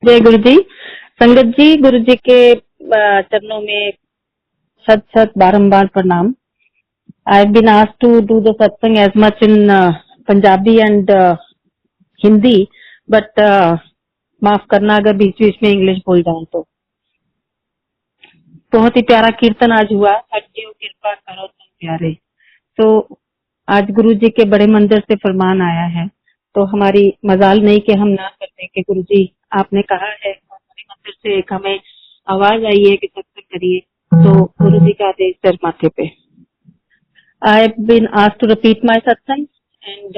जय गुरु जी। संगत जी, गुरु जी के चरणों में सत सत बारंबार प्रणाम। I have been asked to do the satsang as much in Punjabi and Hindi, but माफ करना अगर बीच बीच में इंग्लिश बोल जाऊं तो। बहुत ही प्यारा कीर्तन आज हुआ, हड्डियों कृपा करो तुम प्यारे। तो आज गुरु जी के बड़े मंदिर से फरमान आया है, तो हमारी मजाल नहीं कि हम ना करते कि गुरु जी आपने कहा है, बड़े मंदिर से एक हमें आवाज आई है कि सत्संग करिए, तो गुरु जी का आदेश सर माथे पे। I have been asked to repeat my satsang and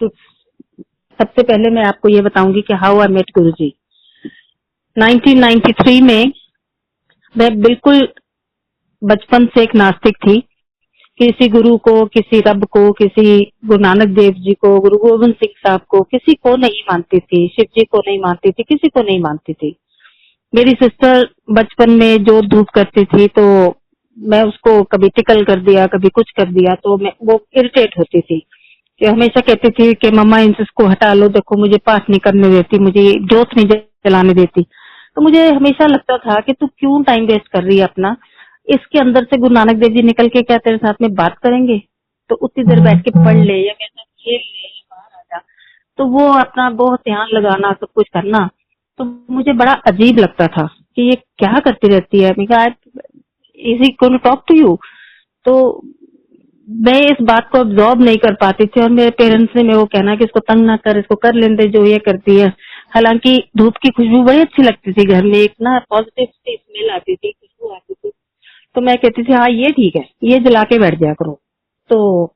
सबसे पहले मैं आपको ये बताऊंगी कि हाउ आई मेट गुरु जी। 1993 में मैं बिल्कुल बचपन से एक नास्तिक थी। किसी गुरु को, किसी रब को, किसी गुरु नानक देव जी को, गुरु गोविंद सिंह साहब को, किसी को नहीं मानती थी। शिव जी को नहीं मानती थी, किसी को नहीं मानती थी। मेरी सिस्टर बचपन में जोर धूप करती थी, तो मैं उसको कभी टिकल कर दिया, कभी कुछ कर दिया, तो मैं वो इरिटेट होती थी कि हमेशा कहती थी कि मम्मा इसको हटा लो, देखो मुझे पाठ नहीं करने देती, मुझे जोत नहीं जलाने देती। तो मुझे हमेशा लगता था कि तू क्यों टाइम वेस्ट कर रही है अपना, इसके अंदर से गुरु नानक देव जी निकल के क्या तेरे साथ में बात करेंगे, तो उतनी देर बैठ के पढ़ ले या मेरे साथ खेल ले या बाहर आ जा। तो वो अपना बहुत ध्यान लगाना, सब कुछ करना, तो मुझे बड़ा अजीब लगता था कि ये क्या करती रहती है। Is he going to talk to you? तो मैं इस बात को अब्सॉर्ब नहीं कर पाती थी, और मेरे पेरेंट्स ने मेरे को कहना कि इसको तंग ना कर, इसको कर लेने जो ये करती है। हालांकि धूप की खुशबू बड़ी अच्छी लगती थी घर में, एक ना पॉजिटिव स्मेल आती थी, खुशबू आती थी, तो मैं कहती थी हाँ ये ठीक है, ये जला के बैठ जाया करो। तो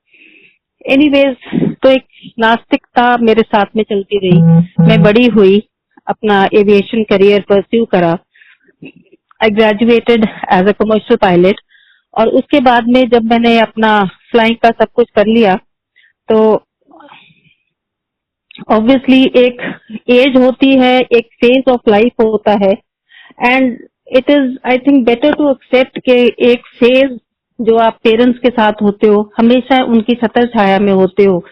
एनीवेज, तो एक नास्तिकता मेरे साथ में चलती रही। मैं बड़ी हुई, अपना एविएशन करियर परस्यू करा। I graduated as a commercial pilot, और उसके बाद में जब मैंने अपना फ्लाइंग का सब कुछ कर लिया, तो ऑब्वियसली एक एज होती है, एक फेज ऑफ लाइफ होता है, and it is I think better to accept के एक फेज जो आप पेरेंट्स के साथ होते हो, हमेशा उनकी छत्र छाया में होते हो,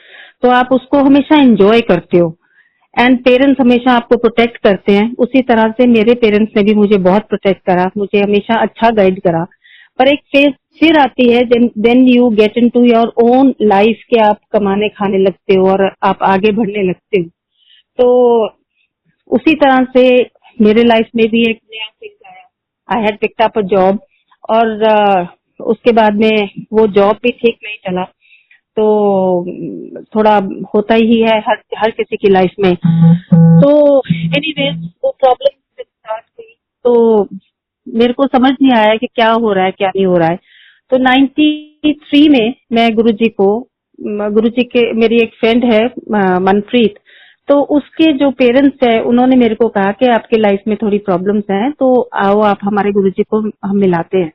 तो आप उसको हमेशा एंजॉय करते हो, एंड पेरेंट्स हमेशा आपको प्रोटेक्ट करते हैं। उसी तरह से मेरे पेरेंट्स ने भी मुझे बहुत प्रोटेक्ट करा, मुझे हमेशा अच्छा गाइड करा। पर एक फेज फिर आती है, then you get into your own life के आप कमाने खाने लगते हो और आप आगे बढ़ने लगते हो। तो उसी तरह से मेरे लाइफ में भी एक नया फेज आया। I had picked up a job, और उसके बाद में वो जॉब भी ठीक नहीं चला, तो थोड़ा होता ही है हर किसी की लाइफ में। तो एनीवेज वो प्रॉब्लम स्टार्ट हुई, तो मेरे को समझ नहीं आया कि क्या हो रहा है क्या नहीं हो रहा है। तो 93 में मैं गुरु जी के, मेरी एक फ्रेंड है मनप्रीत, तो उसके जो पेरेंट्स है उन्होंने मेरे को कहा कि आपके लाइफ में थोड़ी प्रॉब्लम्स हैं, तो आओ आप हमारे गुरु जी को हम मिलाते हैं।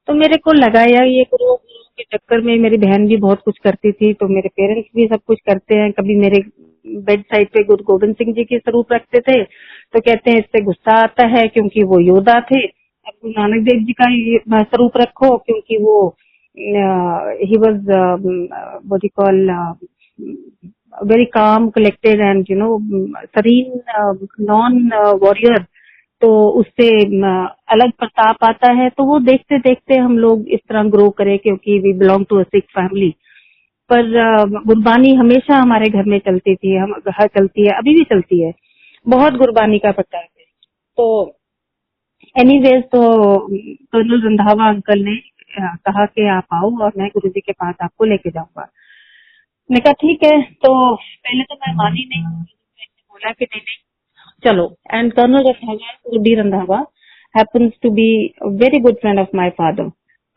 तो मेरे को लगा यार ये गुरु के चक्कर में मेरी बहन भी बहुत कुछ करती थी, तो मेरे पेरेंट्स भी सब कुछ करते हैं। कभी मेरे बेड साइड पे गुरु गोविंद सिंह जी की स्वरूप रखते थे, तो कहते हैं इससे गुस्सा आता है क्योंकि वो योद्धा थे। अब गुरु नानक देव जी का स्वरूप रखो क्योंकि वो he was what you call very calm collected and serene non warrior, तो उससे अलग प्रताप आता है। तो वो देखते देखते हम लोग इस तरह ग्रो करे, क्योंकि we belong to a Sikh family. पर गुरबानी हमेशा हमारे घर में चलती थी, हम घर चलती है, अभी भी चलती है, बहुत गुरबानी का प्रचार है। तो एनीवेज, तो कर्नल रंधावा अंकल ने कहा कि आप आओ और मैं गुरु जी के पास आपको लेके जाऊंगा। मैं कहा ठीक है। तो पहले तो मैं मानी नहीं, मैंने बोला कि नहीं नहीं चलो। And colonel D Randhawa happens to be a very good friend of my father,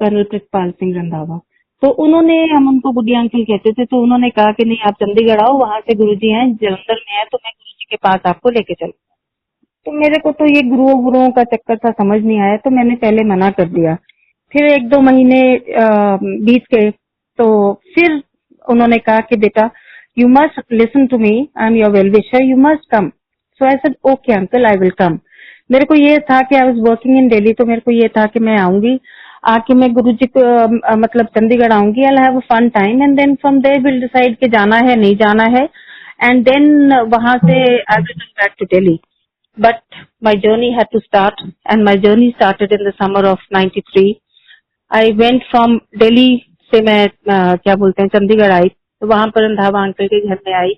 colonel Pritpal Singh Randhawa. तो उन्होंने, हम उनको गुड्डी अंकल कहते थे, तो उन्होंने कहा कि नहीं आप चंडीगढ़ आओ, वहां से गुरुजी हैं जलंधर में है, तो मैं गुरुजी के पास आपको लेके चलूंगा। तो मेरे को तो ये गुरुओं का चक्कर था, समझ नहीं आया, तो मैंने पहले मना कर दिया। फिर 1-2 महीने बीत गए, तो फिर उन्होंने कहा कि बेटा you must listen to me, I am your well wisher, you must come. So I said okay uncle, I will come. मेरे को ये था कि I was working in Delhi, तो मेरे को ये था कि मैं आऊंगी, आके मैं गुरुजी को मतलब चंडीगढ़ आऊंगी, I have a fun time, and then from there will decide कि जाना है नहीं जाना है, एंड देन वहां से I will come back to Delhi. but my journey had to start, and my journey started in the summer of 93. I went from Delhi से मैं क्या बोलते हैं चंडीगढ़ आई, तो वहां पर रंधावा अंकल के घर में आई,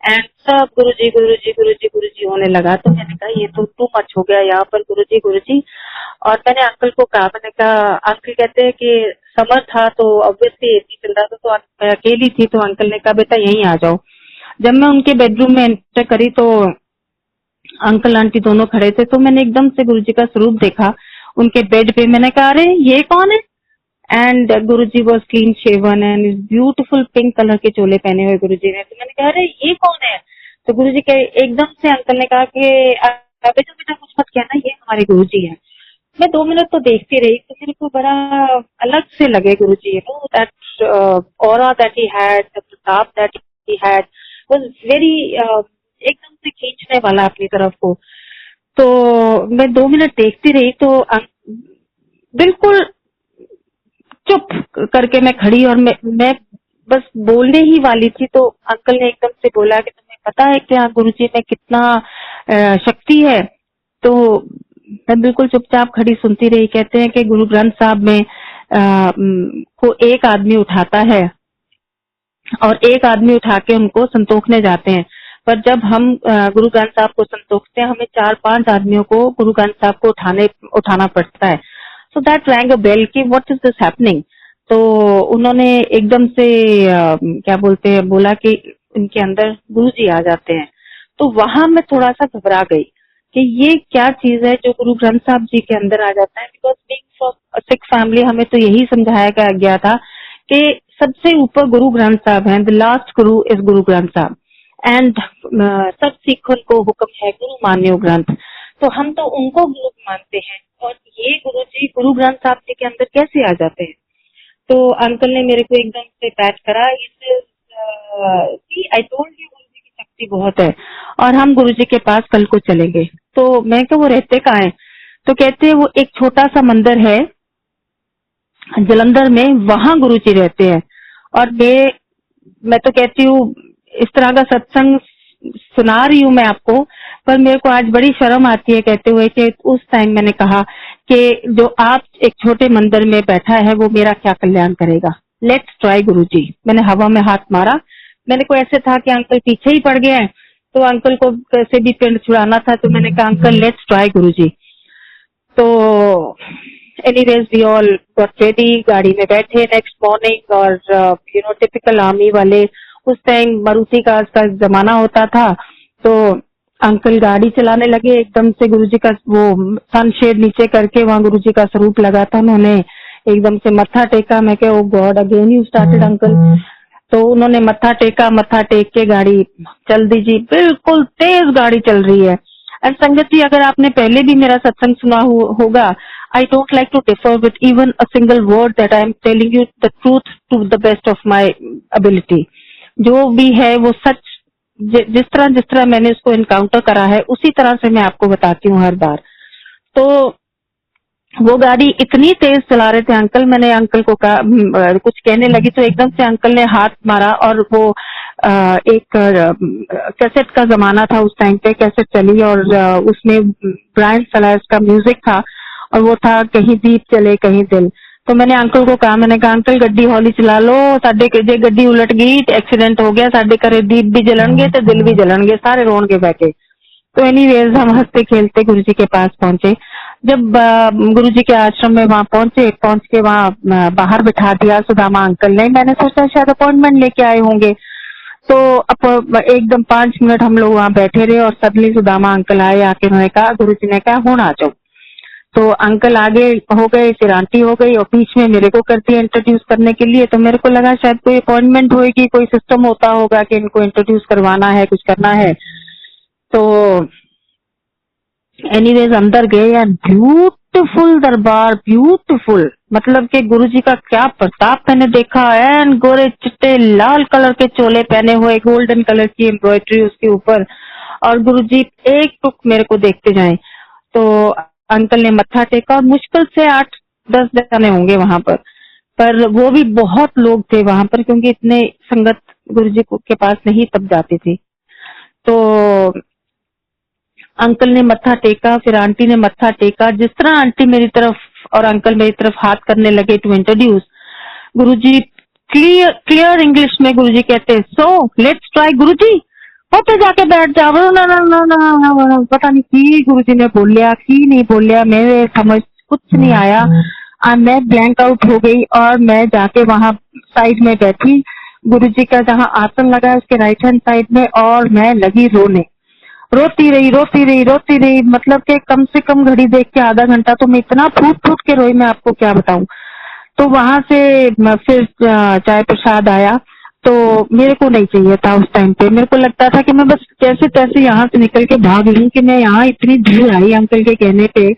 एंड सब गुरुजी गुरुजी गुरुजी गुरुजी होने लगा। तो मैंने कहा ये तो टू मच हो गया यहाँ पर, गुरुजी गुरुजी। और मैंने अंकल को कहा, मैंने कहा, अंकल कहते हैं कि समर था तो ऑब्वियसली एसी चल रहा था, तो मैं अकेली थी, तो अंकल ने कहा बेटा यहीं आ जाओ। जब मैं उनके बेडरूम में एंटर करी तो अंकल आंटी दोनों खड़े थे, तो मैंने एकदम से गुरुजी का स्वरूप देखा उनके बेड पे। मैंने कहा अरे ये कौन है? And Guruji was clean shaven and beautiful pink colour के चोले पहने हुए गुरुजी ने। तो मैंने कहा अरे ये कौन है? तो गुरुजी के एकदम से अंकल ने कहा कि बेटा बेटा कुछ मत कहना, ये हमारे गुरुजी हैं। मैं 2 मिनट तो देखती रही, तो मेरे को बड़ा अलग से लगे Guruji, you know that aura that he had, the प्रताप that he had was very एकदम से खींचने वाला अपनी तरफ को। तो मैं 2 मिनट देखती रही, तो बिल्कुल चुप करके मैं खड़ी, और मैं बस बोलने ही वाली थी, तो अंकल ने एकदम से बोला कि तुम्हें पता है क्या गुरुजी में कितना शक्ति है? तो मैं बिल्कुल चुपचाप खड़ी सुनती रही। कहते हैं कि गुरु ग्रंथ साहब में को एक आदमी उठाता है और एक आदमी उठा के उनको संतोखने जाते हैं, पर जब हम गुरु ग्रंथ साहब को संतोखते हैं, हमें 4-5 आदमियों को गुरु ग्रंथ साहब को उठाना पड़ता है। So that rang a bell कि व्हाट इज दिस हैपनिंग। तो उन्होंने एकदम से क्या बोलते हैं बोला कि उनके अंदर गुरुजी आ जाते हैं। तो वहां मैं थोड़ा सा घबरा गई कि ये क्या चीज है जो गुरु ग्रंथ साहब जी के अंदर आ जाता है। Because being from Sikh family हमें तो यही समझाया गया था कि सबसे ऊपर गुरु ग्रंथ साहब हैं, the last Guru is Guru Granth साहब, एंड सब सिखों को हुक्म है गुरु मान्यो ग्रंथ। तो हम तो उनको गुरु मानते हैं, और ये गुरु जी गुरु ग्रंथ साहब जी के अंदर कैसे आ जाते हैं? तो अंकल ने मेरे को एकदम से पैच करा, आई टोल्ड यू गुरु जी की शक्ति बहुत है, और हम गुरु जी के पास कल को चलेंगे। तो मैं क्या वो रहते कहाँ है? तो कहते हैं वो एक छोटा सा मंदिर है जलंधर में, वहां गुरु जी रहते हैं। और मैं तो कहती हूँ इस तरह का सत्संग सुना रही हूँ मैं आपको, पर मेरे को आज बड़ी शर्म आती है कहते हुए कि उस टाइम मैंने कहा कि जो आप एक छोटे मंदिर में बैठा है वो मेरा क्या कल्याण करेगा, लेट्स ट्राई गुरुजी। मैंने हवा में हाथ मारा, मैंने को ऐसे था कि अंकल पीछे ही पड़ गए हैं, तो अंकल को कैसे भी पिंड छुड़ाना था, तो मैंने कहा अंकल लेट्स ट्राई गुरुजी। तो anyways we all got ready, गाड़ी में बैठे नेक्स्ट मॉर्निंग, और यू नो टिपिकल आर्मी वाले, उस टाइम मारुति कार्स का जमाना होता था, तो अंकल गाड़ी चलाने लगे। एकदम से गुरुजी का वो सनशेड नीचे करके वहां गुरुजी का स्वरूप लगा था, उन्होंने एकदम से मत्था टेका। मैं क्या oh God again you started uncle. तो उन्होंने मत्था टेका, मत्था टेक के गाड़ी चल दीजिए, बिल्कुल तेज गाड़ी चल रही है। एंड संगत जी, अगर आपने पहले भी मेरा सत्संग सुना होगा, I don't like to differ with even a single word, that I am telling you the truth to the best of my ability. जो भी है वो सच, जिस तरह मैंने उसको इनकाउंटर करा है उसी तरह से मैं आपको बताती हूँ हर बार। तो वो गाड़ी इतनी तेज चला रहे थे अंकल, मैंने अंकल को कहा कुछ कहने लगी, तो एकदम से अंकल ने हाथ मारा, और वो एक कैसेट का जमाना था उस टाइम पे, कैसेट चली, और उसमें ब्रायन सलायस का म्यूजिक था, और वो था कहीं दीप चले कहीं दिल। तो मैंने अंकल को कहा, मैंने कहा अंकल गड्डी हौली चला लो, साडे जे गड्डी उलट गई, एक्सीडेंट हो गया, साडे घरे दीप भी जलणगे ते दिल भी जलणगे, सारे रोणगे बह के। तो एनीवेज हम हंसते खेलते गुरुजी के पास पहुंचे। जब गुरुजी के आश्रम में वहां पहुंच के वहां बाहर बिठा दिया सुदामा अंकल ने। मैंने सोचा शायद अपॉइंटमेंट लेके आए होंगे, तो अब एकदम 5 मिनट हम लोग वहां बैठे रहे, और सडनली सुदामा अंकल आए, आके उन्होंने कहा, गुरुजी ने कहा हुण आ जाओ। तो अंकल आगे हो गए, फिर आंटी हो गई, और बीच में मेरे को कर दिया इंट्रोड्यूस करने के लिए। तो मेरे को लगा शायद कोई अपॉइंटमेंट होगी, कोई सिस्टम होता होगा कि इनको इंट्रोड्यूस करवाना है, कुछ करना है। तो एनीवेज अंदर गए, एंड ब्यूटीफुल दरबार, ब्यूटीफुल, मतलब कि गुरुजी का क्या प्रताप मैंने देखा। एंड गोरे चिट्टे लाल कलर के चोले पहने हुए, गोल्डन कलर की एम्ब्रॉयडरी उसके ऊपर, और गुरुजी एक टुक मेरे को देखते जाए। तो अंकल ने मत्था टेका, और मुश्किल से 8-10 जने होंगे वहां पर वो भी बहुत लोग थे वहां पर, क्योंकि इतने संगत गुरुजी के पास नहीं तब जाती थी। तो अंकल ने मत्था टेका, फिर आंटी ने मत्था टेका। जिस तरह आंटी मेरी तरफ और अंकल मेरी तरफ हाथ करने लगे to introduce, Guruji clear clear English में गुरुजी कहते, सो लेट्स ट्राई गुरुजी, होते जाके बैठ जाओ। ना ना ना ना, पता नहीं की गुरुजी ने बोलिया की नहीं बोलिया, मेरे समझ कुछ नहीं आया। मैं ब्लैंक आउट हो गई और मैं जाके वहां साइड में बैठी, गुरुजी का जहाँ आसन लगा है उसके राइट हैंड साइड में, और मैं लगी रोने। रोती रही रोती रही रोती रही, मतलब कि कम से कम घड़ी देख के आधा घंटा तो मैं इतना फूट फूट के रोई, मैं आपको क्या बताऊं। तो वहां से फिर चाय प्रसाद आया, तो मेरे को नहीं चाहिए था उस टाइम पे। मेरे को लगता था कि मैं बस कैसे तैसे यहाँ से निकल के भाग लूं, कि मैं यहाँ इतनी भीड़ आई अंकल के कहने पे।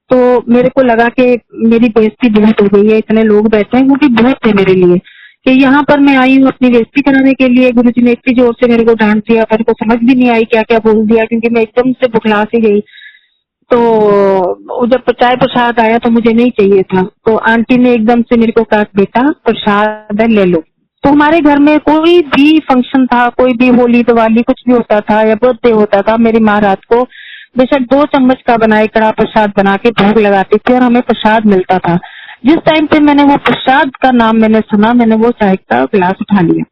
तो मेरे को लगा कि मेरी बेइज्जती बहुत हो गई है, इतने लोग बैठे हैं, क्योंकि बहुत थे मेरे लिए कि यहाँ पर मैं आई हूँ अपनी बेइज्जती कराने के लिए। गुरुजी ने इतनी जोर से मेरे को डांट दिया, मेरे को समझ भी नहीं आई क्या क्या बोल दिया, क्योंकि मैं एकदम से बुखला सी गई। तो जब चाय प्रसाद आया तो मुझे नहीं चाहिए था, तो आंटी ने एकदम से मेरे को कहा, बेटा प्रसाद है ले लो। तो हमारे घर में कोई भी फंक्शन था, कोई भी होली दिवाली कुछ भी होता था या बर्थडे होता था, मेरी माँ रात को बेशक 2 चम्मच का बनाए कड़ा प्रसाद बना के भोग लगाती थी और हमें प्रसाद मिलता था। जिस टाइम पे मैंने वो प्रसाद का नाम मैंने सुना, मैंने वो चाय का गिलास उठा लिया,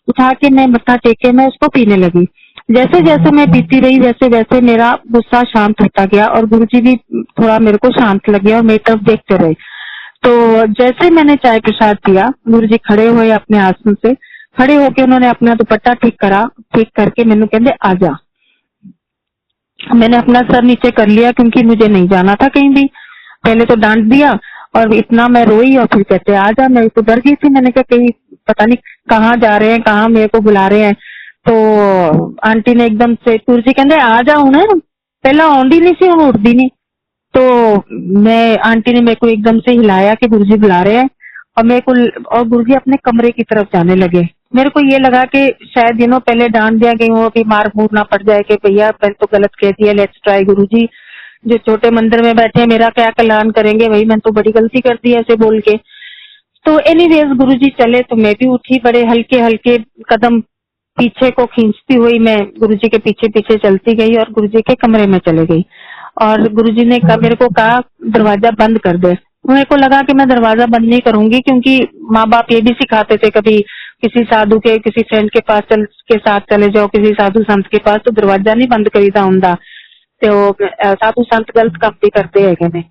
उठा के मैं मत्था टेक के मैं उसको पीने लगी। जैसे जैसे मैं पीती रही वैसे वैसे मेरा गुस्सा शांत होता गया और गुरुजी भी थोड़ा मेरे को शांत लगे और मेरी तरफ देखते रहे। तो जैसे मैंने चाय प्रसाद पिया, गुरुजी खड़े हुए अपने आसन से, खड़े होके उन्होंने अपना दुपट्टा ठीक करा, ठीक करके मैंने कहते आजा। मैंने अपना सर नीचे कर लिया क्योंकि मुझे नहीं जाना था कहीं भी। पहले तो डांट दिया और इतना मैं रोई और फिर कहते आजा। मैं तो डर गई थी, मैंने कहा कहीं पता नहीं कहाँ जा रहे हैं, कहाँ मेरे को बुला रहे हैं। तो आंटी ने एकदम से गुरुजी कहते आ जा हूं, पहला आउंदी नहीं सी, हूं उठदी नहीं। तो मैं आंटी ने मेरे को एकदम से हिलाया कि गुरुजी बुला रहे हैं, और मेरे को और गुरुजी अपने कमरे की तरफ जाने लगे। मेरे को ये लगा कि शायद दिनों पहले डांट दिया गई हो कि मार मूर ना पड़ जाए कि भैया मैंने तो गलत कह दिया, लेट्स ट्राई गुरुजी, जो छोटे मंदिर में बैठे हैं मेरा क्या कल्याण करेंगे, भाई मैंने तो बड़ी गलती कर दी ऐसे बोल के। तो एनीवेज गुरुजी चले तो मैं भी उठी, बड़े हल्के हल्के कदम पीछे को खींचती हुई मैं गुरुजी के पीछे पीछे चलती गई और गुरुजी के कमरे में चले गई। और गुरुजी ने मेरे को कहा दरवाजा बंद कर दे। मेरे को लगा कि मैं दरवाजा बंद नहीं करूंगी, क्योंकि माँ बाप ये भी सिखाते थे कभी किसी साधु के किसी फ्रेंड के पास के साथ चले जाओ, किसी साधु संत के पास, तो दरवाजा नहीं बंद करीदा हुंदा, तो साधु संत गलत काम भी करते है ने।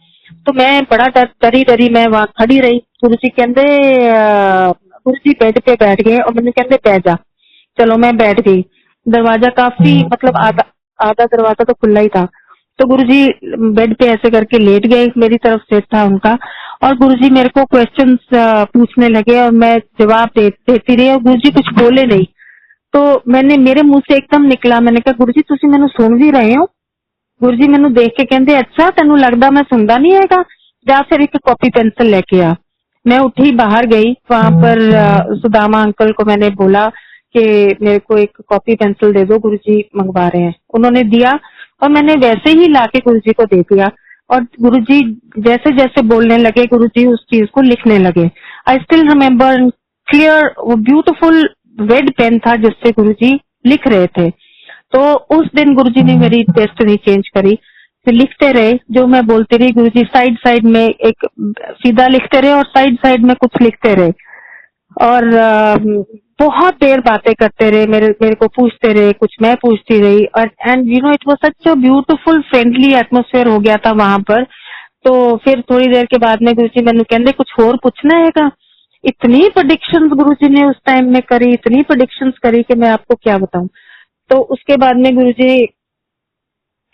तो मैं बड़ा डरी डरी मैं वहां खड़ी रही। गुरुजी कहते गुरुजी बेड पे बैठ गए और मैंने कहते बैठ जा। चलो मैं बैठ गई। दरवाजा काफी मतलब आधा दरवाजा तो खुला ही था। तो गुरुजी बेड पे ऐसे करके लेट गए, मेरी तरफ से था उनका, और गुरुजी मेरे को क्वेश्चंस पूछने लगे और मैं जवाब देती रही और गुरुजी कुछ बोले नहीं। तो मैंने मेरे मुंह से एकदम निकला, मैंने कहा गुरुजी तुसी मैनू सुन भी रहे हो? गुरुजी मैनू देख के कहते अच्छा तेनू लगदा मैं सुनदा नहीं हैगा, जा फिर एक कॉपी पेंसिल लेके आ। मैं उठी बाहर गई, वहां पर सुदामा अंकल को मैंने बोला कि मेरे को एक कॉपी पेंसिल दे दो, गुरुजी मंगवा रहे हैं। उन्होंने दिया और मैंने वैसे ही लाके गुरुजी को दे दिया और गुरुजी जैसे जैसे बोलने लगे गुरुजी उस चीज को लिखने लगे। आई स्टिल रिमेम्बर क्लियर, वो ब्यूटीफुल रेड पेन था जिससे गुरुजी लिख रहे थे। तो उस दिन गुरुजी ने मेरी टेस्ट नहीं चेंज करी, फिर लिखते रहे जो मैं बोलती रही। गुरुजी साइड साइड में एक सीधा लिखते रहे और साइड साइड में कुछ लिखते रहे और बहुत देर बातें करते रहे, मेरे को पूछते रहे, कुछ मैं पूछती रही। और and you know it was such a beautiful friendly atmosphere हो गया था वहां पर। तो फिर थोड़ी देर के बाद में गुरुजी मैंने कहते कुछ और पूछना हैगा। इतनी प्रेडिक्शंस गुरुजी ने उस टाइम में करी, इतनी प्रेडिक्शंस करी कि मैं आपको क्या बताऊं। तो उसके बाद में गुरुजी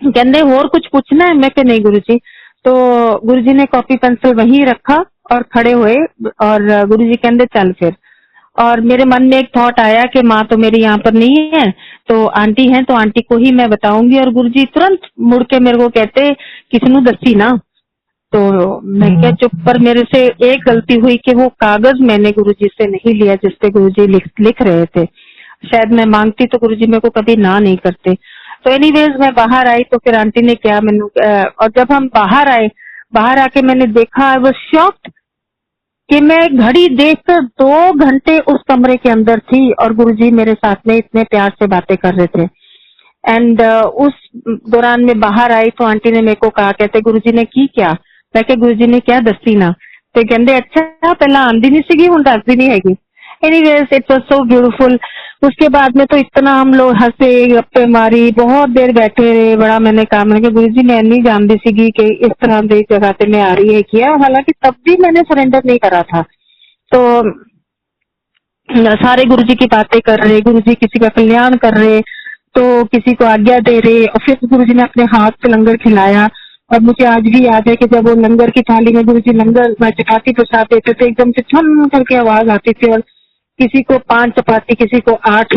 कहते और कुछ पूछना है, मैं कि नहीं गुरुजी। तो गुरुजी ने कॉपी पेंसिल वहीं रखा और खड़े हुए और गुरुजी कहते चल फिर। और मेरे मन में एक थॉट आया कि माँ तो मेरी यहाँ पर नहीं है, तो आंटी है, तो आंटी को ही मैं बताऊंगी। और गुरुजी तुरंत मुड़ के मेरे को कहते किसनू दसी ना। तो मैं क्या चुप, पर मेरे से एक गलती हुई कि वो कागज मैंने गुरुजी से नहीं लिया जिससे गुरुजी लिख रहे थे। शायद मैं मांगती तो गुरुजी मेरे को कभी ना नहीं करते। तो एनीवेज मैं बाहर आई तो फिर आंटी ने क्या मैंने और जब हम बाहर आए, बाहर आके मैंने देखा, आई वाज शॉक्ड कि मैं घड़ी देखकर 2 घंटे उस कमरे के अंदर थी और गुरुजी मेरे साथ में इतने प्यार से बातें कर रहे थे। एंड उस दौरान मैं बाहर आई तो आंटी ने मेरे को कहा, कहते गुरुजी ने की क्या? मैं कहा गुरुजी ने क्या दसी ना, तो कहते अच्छा पहला आंदी नहीं सीगी हुण दसदी नहीं हैगी। Anyways it was so beautiful. उसके बाद में तो इतना हम लोग हंसे, गप्पे मारी, बहुत देर बैठे रहे। बड़ा मैंने कहा, मैंने कहा गुरुजी मैं नहीं जानती सीगी कि इस तरह की जगह से मैं आ रही है किया, हालांकि तब भी मैंने सरेंडर नहीं करा था। तो सारे गुरुजी की बातें कर रहे, गुरुजी किसी का कल्याण कर रहे, तो किसी को आज्ञा दे रहे, और फिर गुरुजी ने अपने हाथ से लंगर खिलाया। और मुझे आज भी याद है कि जब वो लंगर की थाली में गुरुजी लंगर चपाती प्रसाद देते थे, एकदम से छन करके आवाज आती थी, और किसी को 5 चपाती, किसी को 8,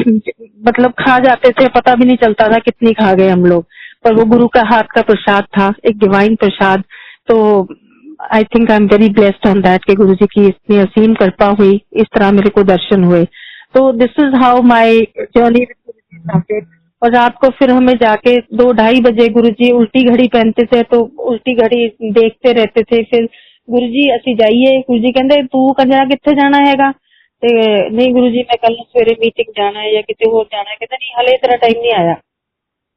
मतलब खा जाते थे, पता भी नहीं चलता था कितनी खा गए हम लोग। पर वो गुरु का हाथ का प्रसाद था, एक डिवाइन प्रसाद। तो I think I am very blessed on that कि गुरुजी की इतनी असीम कृपा हुई, इस तरह मेरे को दर्शन हुए। तो this is how my journey with Guruji started. और रात को फिर हमें जाके 2-2:30 बजे गुरुजी उल्टी घड़ी पहनते थे, तो उल्टी घड़ी देखते रहते थे। फिर गुरुजी ਅਸੀਂ ਜਾਈਏ, गुरुजी कहते तू कंजरा किथे जाना हैगा, ਤੇ नहीं गुरुजी मैं कल सवेरे मीटिंग जाना है या किसी और जाना है, कहते नहीं हले तेरा टाइम नहीं आया।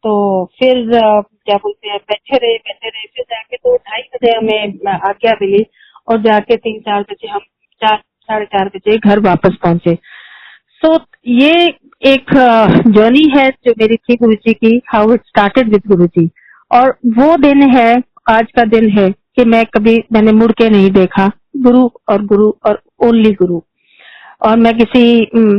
तो फिर क्या बोलते हैं, बैठे रहे, फिर जाके 2-2:30 बजे हमें आज्ञा मिली, और जाके 3-4 बजे हम 4-4:30 बजे घर वापस पहुंचे। सो ये एक जर्नी है जो मेरी थी गुरुजी की, हाउ इट स्टार्टेड विद गुरुजी। और वो दिन है, आज का दिन है कि मैंने मुड़ के नहीं देखा, गुरु और ओनली गुरु। और मैं किसी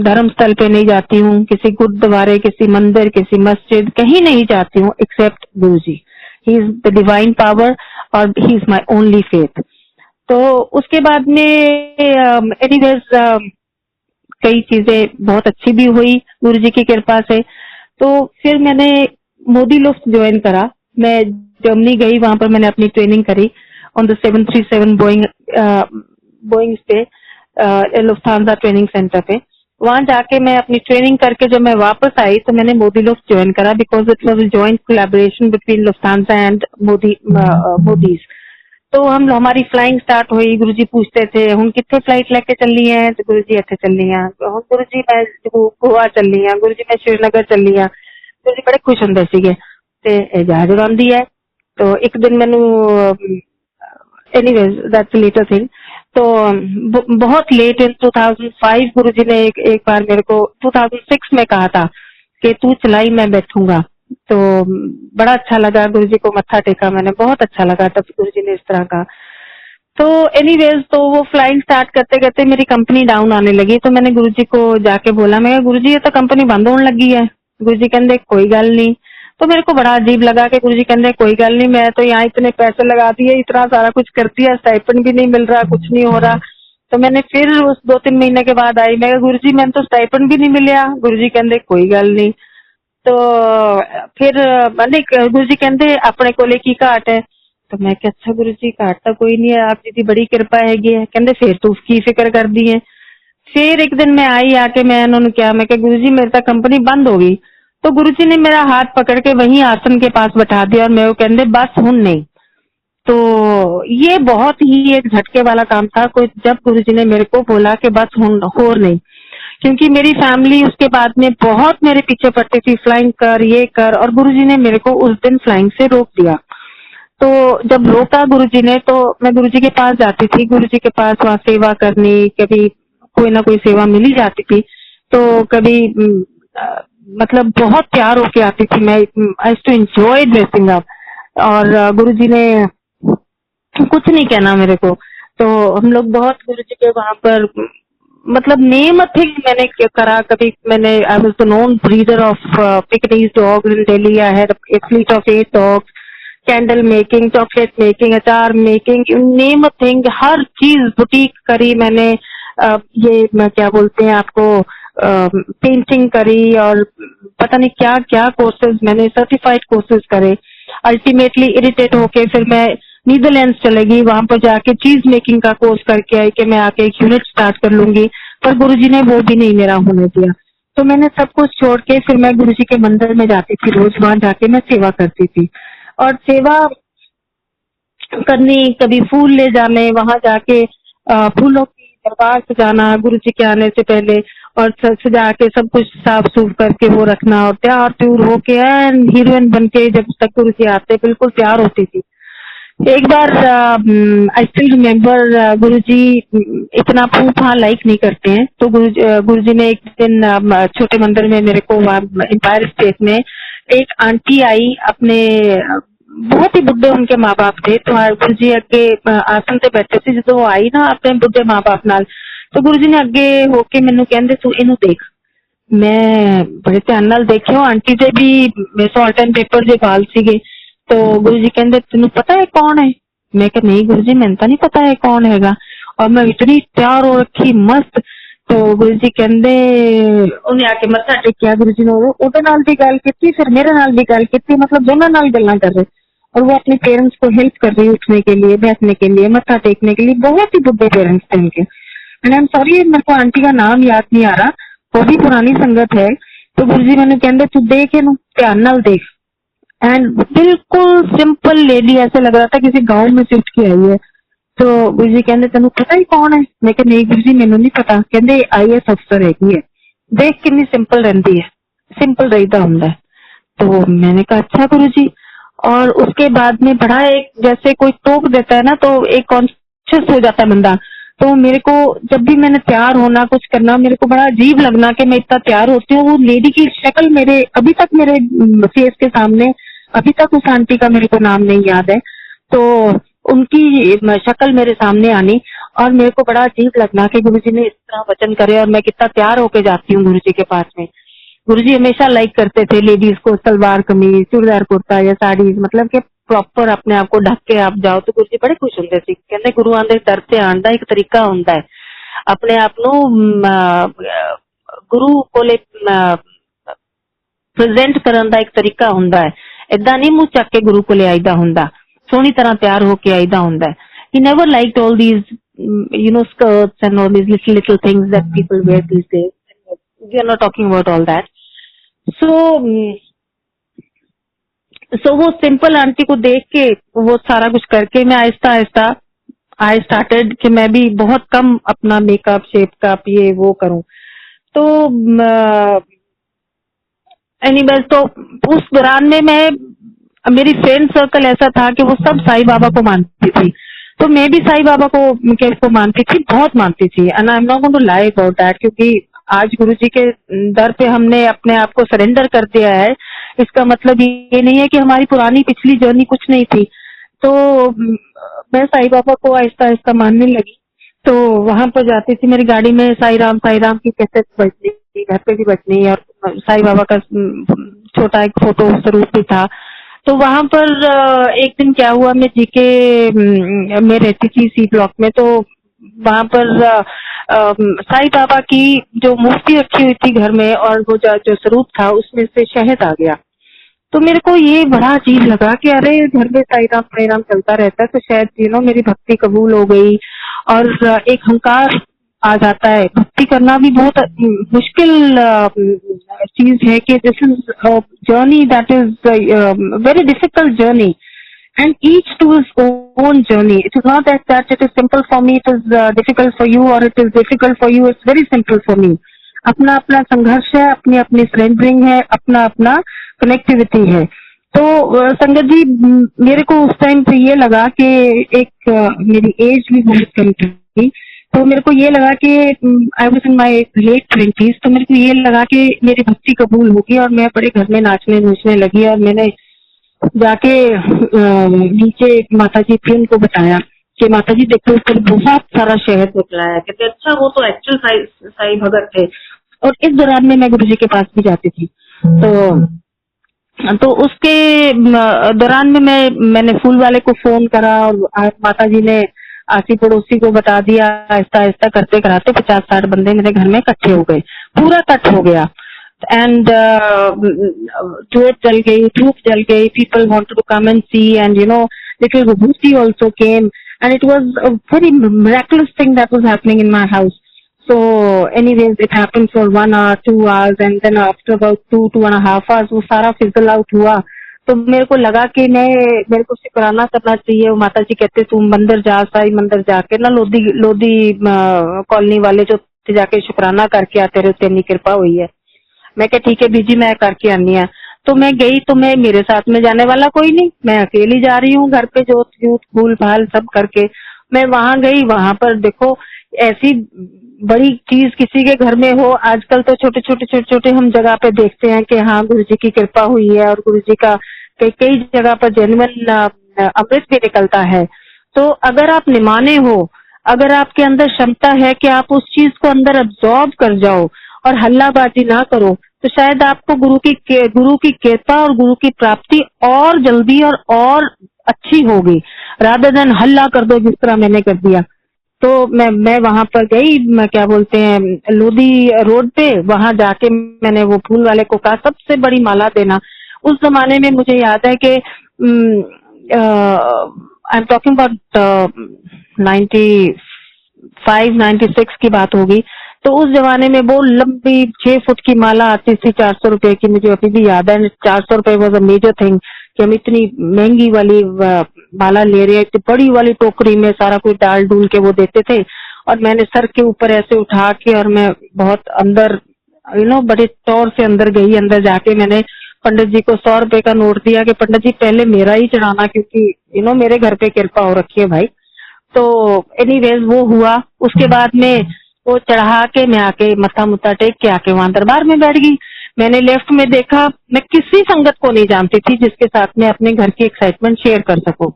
धर्म स्थल पे नहीं जाती हूँ, किसी गुरुद्वारे, किसी मंदिर, किसी मस्जिद, कहीं नहीं जाती हूँ except Guruji. He is the divine power और he is my only faith. तो उसके बाद में एनीवेज कई चीजें बहुत अच्छी भी हुई गुरुजी की कृपा से। तो फिर मैंने मोदी लुफ्ट ज्वाइन करा। मैं जर्मनी गई, वहां पर मैंने अपनी ट्रेनिंग करी ऑन द 737 बोइंग पे, लुफ्थांसा ट्रेनिंग सेंटर पे। वहां जाके मैं अपनी ट्रेनिंग करके जब मैं वापस आई तो मैंने मोदी लुफ्ट ज्वाइन करा, because it was a joint collaboration between Lufthansa and Modi's. तो हमारी फ्लाइंग स्टार्ट हुई। गुरुजी पूछते थे हुण किथे फ्लाइट लेके चली है, तो गुरुजी इत्थे चली हां, हुण गुरुजी मैं गोवा चली हां, गुरुजी मैं श्रीनगर चली हां। गुरुजी बड़े खुश हुंदे सीगे ते जहाज उड़ांदी है। तो एक दिन मैनू anyways that's a later thing. तो बहुत लेट इन 2005 गुरुजी ने एक बार मेरे को 2006 में कहा था कि तू चलाई मैं बैठूंगा। तो बड़ा अच्छा लगा, गुरुजी को मत्था टेका मैंने, बहुत अच्छा लगा तब गुरुजी ने इस तरह का। तो एनीवेज तो वो फ्लाइंग स्टार्ट करते करते मेरी कंपनी डाउन आने लगी। तो मैंने गुरुजी को जाके बोला, मैं गुरुजी ये तो कंपनी बंद होने लगी है। गुरुजी कहते कोई गल नहीं। तो मेरे को बड़ा अजीब लगा कि गुरुजी कहते कोई गल नहीं, मैं तो यहाँ इतने पैसे लगा दिए, इतना सारा कुछ कर दिया, स्टाइपेंड भी नहीं मिल रहा, कुछ नहीं हो रहा। तो मैंने फिर उस 2-3 महीने के बाद आई, मैं गुरुजी मैंने तो स्टाइपेंड भी नहीं मिलिया। गुरुजी कहते कोई गल नहीं। तो फिर मैंने गुरुजी कहते अपने कोले की घाट है। तो मैं क्या अच्छा गुरुजी घाट तो कोई नहीं है, आप जी की बड़ी कृपा हैगी है। कहते फिर तू की फिक्र कर दी है। फिर एक दिन मैं आई, आके मैं उन्होंने क्या, मैं गुरुजी मेरी तो कंपनी बंद हो गई। तो गुरुजी ने मेरा हाथ पकड़ के वहीं आसन के पास बैठा दिया, और मैं वो कहते बस हुन नहीं। तो ये बहुत ही एक झटके वाला काम था। कोई जब गुरुजी ने मेरे को बोला कि बस हुन होर नहीं, क्योंकि मेरी फैमिली उसके बाद में बहुत मेरे पीछे पड़ती थी, फ्लाइंग कर, ये कर, और गुरुजी ने मेरे को उस दिन फ्लाइंग से रोक दिया। तो जब रोका गुरुजी ने, तो मैं गुरुजी के पास जाती थी, गुरुजी के पास वहाँ सेवा करनी, कभी कोई ना कोई सेवा मिली जाती थी। तो कभी मतलब बहुत प्यार होके आती थी मैं, आई टू एंजॉय ड्रेसिंग अप। और गुरुजी ने कुछ नहीं कहना मेरे को। तो हम लोग बहुत गुरुजी के वहां पर मतलब नेम थिंग मैंने करा। कभी मैंने I was the known breeder of Pekinese dogs in Delhi. I had a fleet of 8 dogs, candle making, chocolate making, achar making, name a thing, हर चीज बुटीक करी मैंने। ये मैं क्या बोलते हैं आपको, पेंटिंग करी, और पता नहीं क्या क्या कोर्सेज मैंने, सर्टिफाइड कोर्सेज करे। अल्टीमेटली इरिटेट होके फिर मैं नीदरलैंड चले गई, वहां पर जाके चीज मेकिंग का कोर्स करके आई कि मैं आके एक यूनिट स्टार्ट कर लूंगी। पर गुरुजी ने वो भी नहीं मेरा होने दिया। तो मैंने सब कुछ छोड़ के फिर मैं गुरुजी के मंदिर में जाती थी, रोज वहां जाके मैं सेवा करती थी। और सेवा करनी, कभी फूल ले जाने, वहां जाके फूलों की दरबार सजाना गुरुजी के आने से पहले, और सजा के सब कुछ साफ सूफ करके वो रखना और तैयार त्यूर होके एंड हीरोइन बन के जब तक गुरु जी आते बिल्कुल तैयार होती थी। एक बार आई स्टिल रिमेम्बर गुरु जी इतना फूफा लाइक नहीं करते हैं, तो गुरु जी ने एक दिन छोटे मंदिर में मेरे को एम्पायर स्टेट में एक आंटी आई अपने बहुत ही बुढ़े उनके माँ बाप थे, तो गुरु जी अगे आसन से बैठे थे जो वो आई ना अपने बुढ़े माँ बाप नाल, तो गुरु जी ने अगे होके मैनू कहंदे तू इनू देख। मैं बड़े ध्यान नाल देखियो, आंटी दे भी सॉल्ट एंड पेपर जे बाल सीगे, तो गुरु जी कहंदे तेनू पता है कौन है? मैं कहा नहीं गुरु जी मैंने तो नहीं पता है कौन हैगा, और मैं इतनी तैयार हो रखी मस्त। तो गुरु जी कहंदे उन्हें आके मत्था टेकिया, गुरु जी ने ओदे नाल भी गल कीती, फिर मेरे नाल भी गल कीती, मतलब दोनों नाल गल्लां कर रहे, और वो अपने पेरेंट्स को हेल्प कर रही उठने के लिए, बैठने के लिए, मत्था टेकने के लिए। बहुत ही बुढ़े पेरेंट्स थे उनके। एंड आई एम सॉरी मेरे को आंटी का नाम याद नहीं आ रहा, वो भी पुरानी संगत है। तो गुरु जी मैंने कहंदे तू देख इनू ध्यान नाल देख, एंड बिल्कुल सिंपल लेडी, ऐसे लग रहा था किसी गांव में शिफ्ट की आई है। तो गुरु जी कहंदे तेनू पता ही कौन है? मैं कहा नहीं गुरु जी मैनू नहीं पता। कहंदे IAS अफसर हैगी है, देख कितनी सिंपल रहती है, सिंपल रहीदा हुंदा है। तो मैंने कहा अच्छा गुरु जी। और उसके बाद में बड़ा एक जैसे कोई टोक देता है ना, तो एक कॉन्शियस हो जाता है बंदा। तो मेरे को जब भी मैंने तैयार होना कुछ करना, मेरे को बड़ा अजीब लगना कि मैं इतना तैयार होती हूँ, वो लेडी की शक्ल मेरे अभी तक मेरे फेस के सामने, अभी तक उस आंटी का मेरे को नाम नहीं याद है, तो उनकी शक्ल मेरे सामने आनी और मेरे को बड़ा अजीब लगना कि गुरुजी ने इस तरह वचन करे और मैं कितना तैयार होके जाती हूँ गुरुजी के पास में। गुरुजी हमेशा लाइक करते थे लेडीज को सलवार कमीज, चूड़ीदार कुर्ता या साड़ी, मतलब कि प्रॉपर अपने आप को ढक के आप जाओ, तो गुरुजी बड़े खुश होंगे सी। कहते गुरुआं दे दर ते आण दा एक तरीका हुंदा है, अपने आप नु गुरु कोले प्रेजेंट करन दा एक तरीका हुंदा है। इदां नहीं मुंह चक के गुरु कोले आईदा हुंदा, सोहनी तरह तैयार होके आईदा हुंदा है। He never liked all these, skirts and all these little things that people wear these days. We are not talking about all that. So वो सिंपल आंटी को देख के वो सारा कुछ करके मैं आहिस्ता आहिस्ता आई स्टार्टेड कि मैं भी बहुत कम अपना मेकअप शेपअप ये वो करूं। तो एनीवेज तो उस दौरान में मैं, मेरी फ्रेंड सर्कल ऐसा था कि वो सब साईं बाबा को मानती थी, तो मैं भी साईं बाबा को मानती थी, बहुत मानती थी। And I am not going to lie about that, क्योंकि आज गुरुजी के दर पे हमने अपने आप को सरेंडर कर दिया है, इसका मतलब ये नहीं है कि हमारी पुरानी पिछली जर्नी कुछ नहीं थी। तो मैं साईं बाबा को आहिस्ता आहिस्ता मानने लगी। तो वहां पर जाती थी, मेरी गाड़ी में साईं राम की कैसेट बजती थी, घर पे भी बजनी, और साईं बाबा का छोटा एक फोटो स्वरूप भी था। तो वहां पर एक दिन क्या हुआ, मैं जीके में रहती थी सी ब्लॉक में, तो वहां पर साईं बाबा की जो मूर्ति रखी हुई थी घर में, और वो जो स्वरूप था उसमें से शहद आ गया। तो मेरे को ये बड़ा अजीब लगा कि अरे घर में साईं राम चलता रहता है, तो शायद मेरी भक्ति कबूल हो गई। और एक हंकार आ जाता है, भक्ति करना भी बहुत मुश्किल चीज है कि this is journey that is very difficult journey, and each to his own journey. It is not that it is simple for me, it is difficult for you, or it is difficult for you, it's very simple for me. अपना अपना संघर्ष है, अपनी अपनी surrendering है, अपना अपना connectivity है। तो संगत जी, मेरे को उस टाइम पे ये लगा कि एक मेरी एज भी बहुत कम थी, तो मेरे को ये लगा कि I was in my late 20s, तो मेरे को ये लगा कि मेरी भक्ति कबूल होगी और मैं बड़े घर में नाचने लगी। और मैंने जाके नीचे माता जी थी, उनको बताया कि माता जी देखो ऊपर बहुत सारा शहद निकला है। कहते अच्छा वो तो एक्चुअल साईं भगत थे। और इस दौरान में मैं गुरुजी के पास भी जाती थी। तो उसके दौरान में मैंने फूल वाले को फोन करा, और माता जी ने आसी पड़ोसी को बता दिया। आहिस्ता आहिस्ता करते कराते 50-60 बंदे मेरे घर में इकट्ठे हो गए, पूरा कट हो गया। And जोत जल गई, धूप जल गई, people wanted to come and see, and little Vibhuti also came, and it was a very miraculous thing that was happening in my house. So anyways, it happened for 1 hour, 2 hours, and then after about 2.5 hours वो सारा fizzle out हुआ। तो मेरे को लगा कि मेरे को शुक्राना करना चाहिए। माता जी कहते तुम मंदिर जा, साईं मंदिर जाके ना लोधी कॉलोनी वाले जो ते जाके शुकराना करके आ, तेरे उत्ते इन्नी कृपा हुई है। मैं क्या ठीक है बीजी, मैं करके आनी है। तो मैं गई, तो मैं मेरे साथ में जाने वाला कोई नहीं, मैं अकेली जा रही हूँ घर पे जोत जूत फूल फाल सब करके। मैं वहां गई, वहां पर देखो ऐसी बड़ी चीज किसी के घर में हो, आजकल तो छोटे छोटे छोटे छोटे हम जगह पे देखते हैं कि हाँ गुरु जी की कृपा हुई है और गुरु जी का कई कई जगह पर जेन्युइन अमृत भी निकलता है। तो अगर आप निमाने हो, अगर आपके अंदर क्षमता है कि आप उस चीज को अंदर अब्सॉर्ब कर जाओ और हल्लाबाजी ना करो, तो शायद आपको गुरु की कृपा और गुरु की प्राप्ति और जल्दी और अच्छी होगी, रादर देन हल्ला कर दो जिस तरह मैंने कर दिया। तो मैं वहां पर गई, मैं क्या बोलते हैं लोधी रोड पे, वहां जाके मैंने वो फूल वाले को कहा सबसे बड़ी माला देना। उस जमाने में मुझे याद है कि आई एम टॉकिंग अबाउट 95 96 की बात होगी। तो उस जमाने में वो लंबी 6 फुट की माला आती थी 400 रुपए की, मुझे अभी भी याद है। 400 रुपए वॉज अ मेजर थिंग कि हम इतनी महंगी वाली माला ले रहे हैं, इतनी बड़ी वाली टोकरी में सारा कुछ डाल डूल के वो देते थे। और मैंने सर के ऊपर ऐसे उठा के और मैं बहुत अंदर बड़े तौर से अंदर गई। अंदर जाके मैंने पंडित जी को 100 रुपए का नोट दिया कि पंडित जी पहले मेरा ही चढ़ाना, क्योंकि मेरे घर पे कृपा हो रखी है भाई। तो एनीवेज वो हुआ। उसके बाद में वो चढ़ा के मैं आके मत्था मुत्था टेक के आके वहां दरबार में बैठ गई। मैंने लेफ्ट में देखा, मैं किसी संगत को नहीं जानती थी जिसके साथ मैं अपने घर की एक्साइटमेंट शेयर कर सकूं।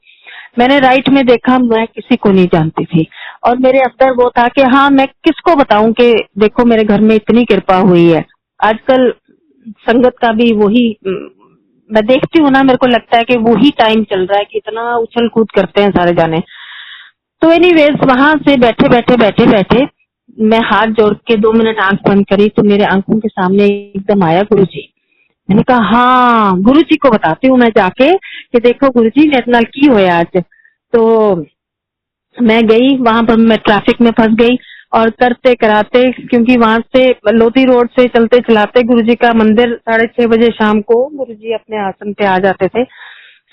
मैंने राइट में देखा, मैं किसी को नहीं जानती थी। और मेरे अंदर वो था कि हाँ मैं किसको बताऊं कि देखो मेरे घर में इतनी कृपा हुई है। आजकल संगत का भी वही मैं देखती हूँ ना, मेरे को लगता है कि वही टाइम चल रहा है कि इतना उछल कूद करते हैं सारे जाने। तो एनीवेज वहां से बैठे बैठे मैं हाथ जोड़ के 2 मिनट आंख बंद करी, तो मेरे आंखों के सामने एकदम आया गुरु जी। मैंने कहा हाँ गुरु जी को बताती हूँ मैं जाके कि देखो गुरु जी मेरे नाल की होया आज। तो मैं गई वहां पर, मैं ट्रैफिक में फंस गई और करते कराते, क्योंकि वहां से लोधी रोड से चलते चलाते गुरुजी का मंदिर 6:30 बजे शाम को गुरुजी अपने आसन पे आ जाते थे,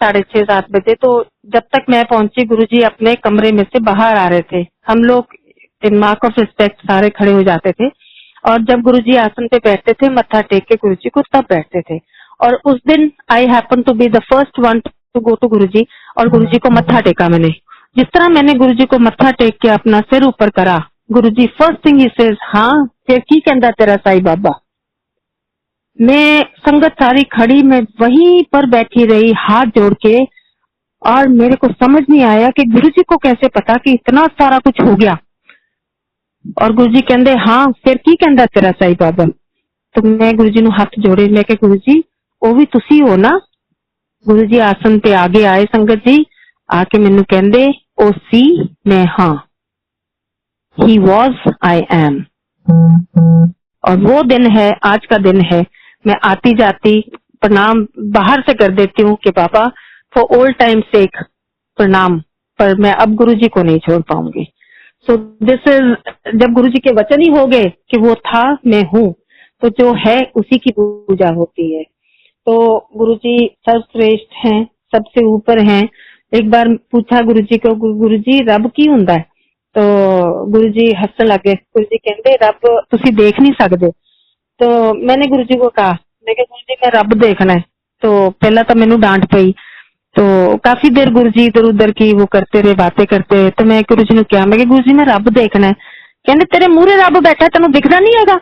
6:30 7 बजे। तो जब तक मैं पहुंची गुरुजी अपने कमरे में से बाहर आ रहे थे। हम लोग इन मार्क ऑफ रिस्पेक्ट सारे खड़े हो जाते थे और जब गुरुजी आसन पे बैठते थे मत्था टेक के गुरुजी को तब बैठते थे। और उस दिन I happen to be the first one to go to Guruji और गुरुजी को मत्था टेका मैंने। जिस तरह मैंने गुरुजी को मत्था टेक के अपना सिर ऊपर करा, गुरुजी फर्स्ट थिंग ही सेज, हाँ फिर की कहंदा तेरा साईं बाबा। मैं संगत सारी खड़ी, मैं वहीं पर बैठी रही हाथ जोड़ के, और मेरे को समझ नहीं आया कि गुरुजी को कैसे पता कि इतना सारा कुछ हो गया। और गुरुजी कहंदे हाँ फिर की कहंदा तेरा साईं बाबा। तो मैं गुरुजी नु हाथ जोड़े, मैं कहा गुरुजी वो भी तुसी हो ना। गुरुजी आसन पे आगे आए संगत जी, आके मैनू कहंदे ओ सी मैं हाँ, ही वॉज आई एम। और वो दिन है, आज का दिन है, मैं आती जाती प्रणाम बाहर से कर देती हूँ कि बाबा फॉर ओल्ड टाइम सेक प्रणाम, पर मैं अब गुरुजी को नहीं छोड़ पाऊंगी। सो दिस इज, जब गुरुजी के वचन ही हो गए कि वो था मैं हूँ, तो जो है उसी की पूजा होती है। तो गुरुजी सर्वश्रेष्ठ हैं, सबसे ऊपर हैं। एक बार पूछा गुरुजी को, गुरुजी रब की हुंदा है? तो गुरुजी हंसने लगे। गुरुजी कहते रब तुसी देख नहीं सकते। तो मैंने गुरुजी को कहा, मैं गुरुजी मैं रब देखना है। तो पहला तो मैनू डांट पई। तो काफी देर गुरुजी इधर उधर की वो करते रहे, बातें करते रहे। तो मैं गुरुजी ने कहा, मैं गुरुजी मैं रब देखना है। कहते तेरे मूहरे रब बैठा, तेनू दिखदा नहीं हैगा।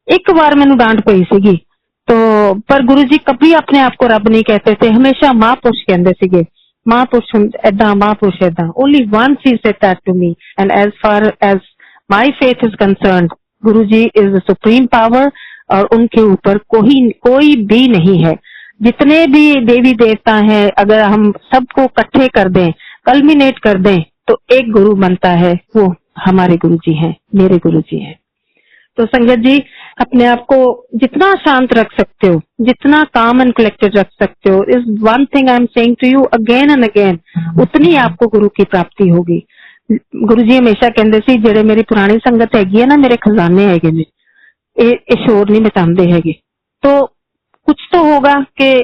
एक बार मैनू डांट पई सीगी। तो पर गुरुजी कभी अपने आप को रब नहीं कहते थे, हमेशा महापुरुष कहते सीगे, महापुरुष ऐदा महापुरुष ऐदा। Only once he said that to me, and as far as my faith is concerned, Guruji is the supreme power और उनके ऊपर कोई भी नहीं है। जितने भी देवी देवता हैं, अगर हम सबको इकट्ठे कर दें, कल्मिनेट कर दें, तो एक गुरु बनता है, वो हमारे गुरुजी हैं, मेरे गुरुजी हैं। तो संगत जी अपने आप को जितना शांत रख सकते हो, जितना काम एंड कलेक्टेड रख सकते हो, is one thing I am saying to you again and again, उतनी आपको गुरु की प्राप्ति होगी। गुरु जी हमेशा कहते सी, जेड़े मेरी पुरानी संगत हैगी है ना, मेरे खजाने हैगे ने, ये शोर नहीं मचाते हैगे। तो कुछ तो होगा कि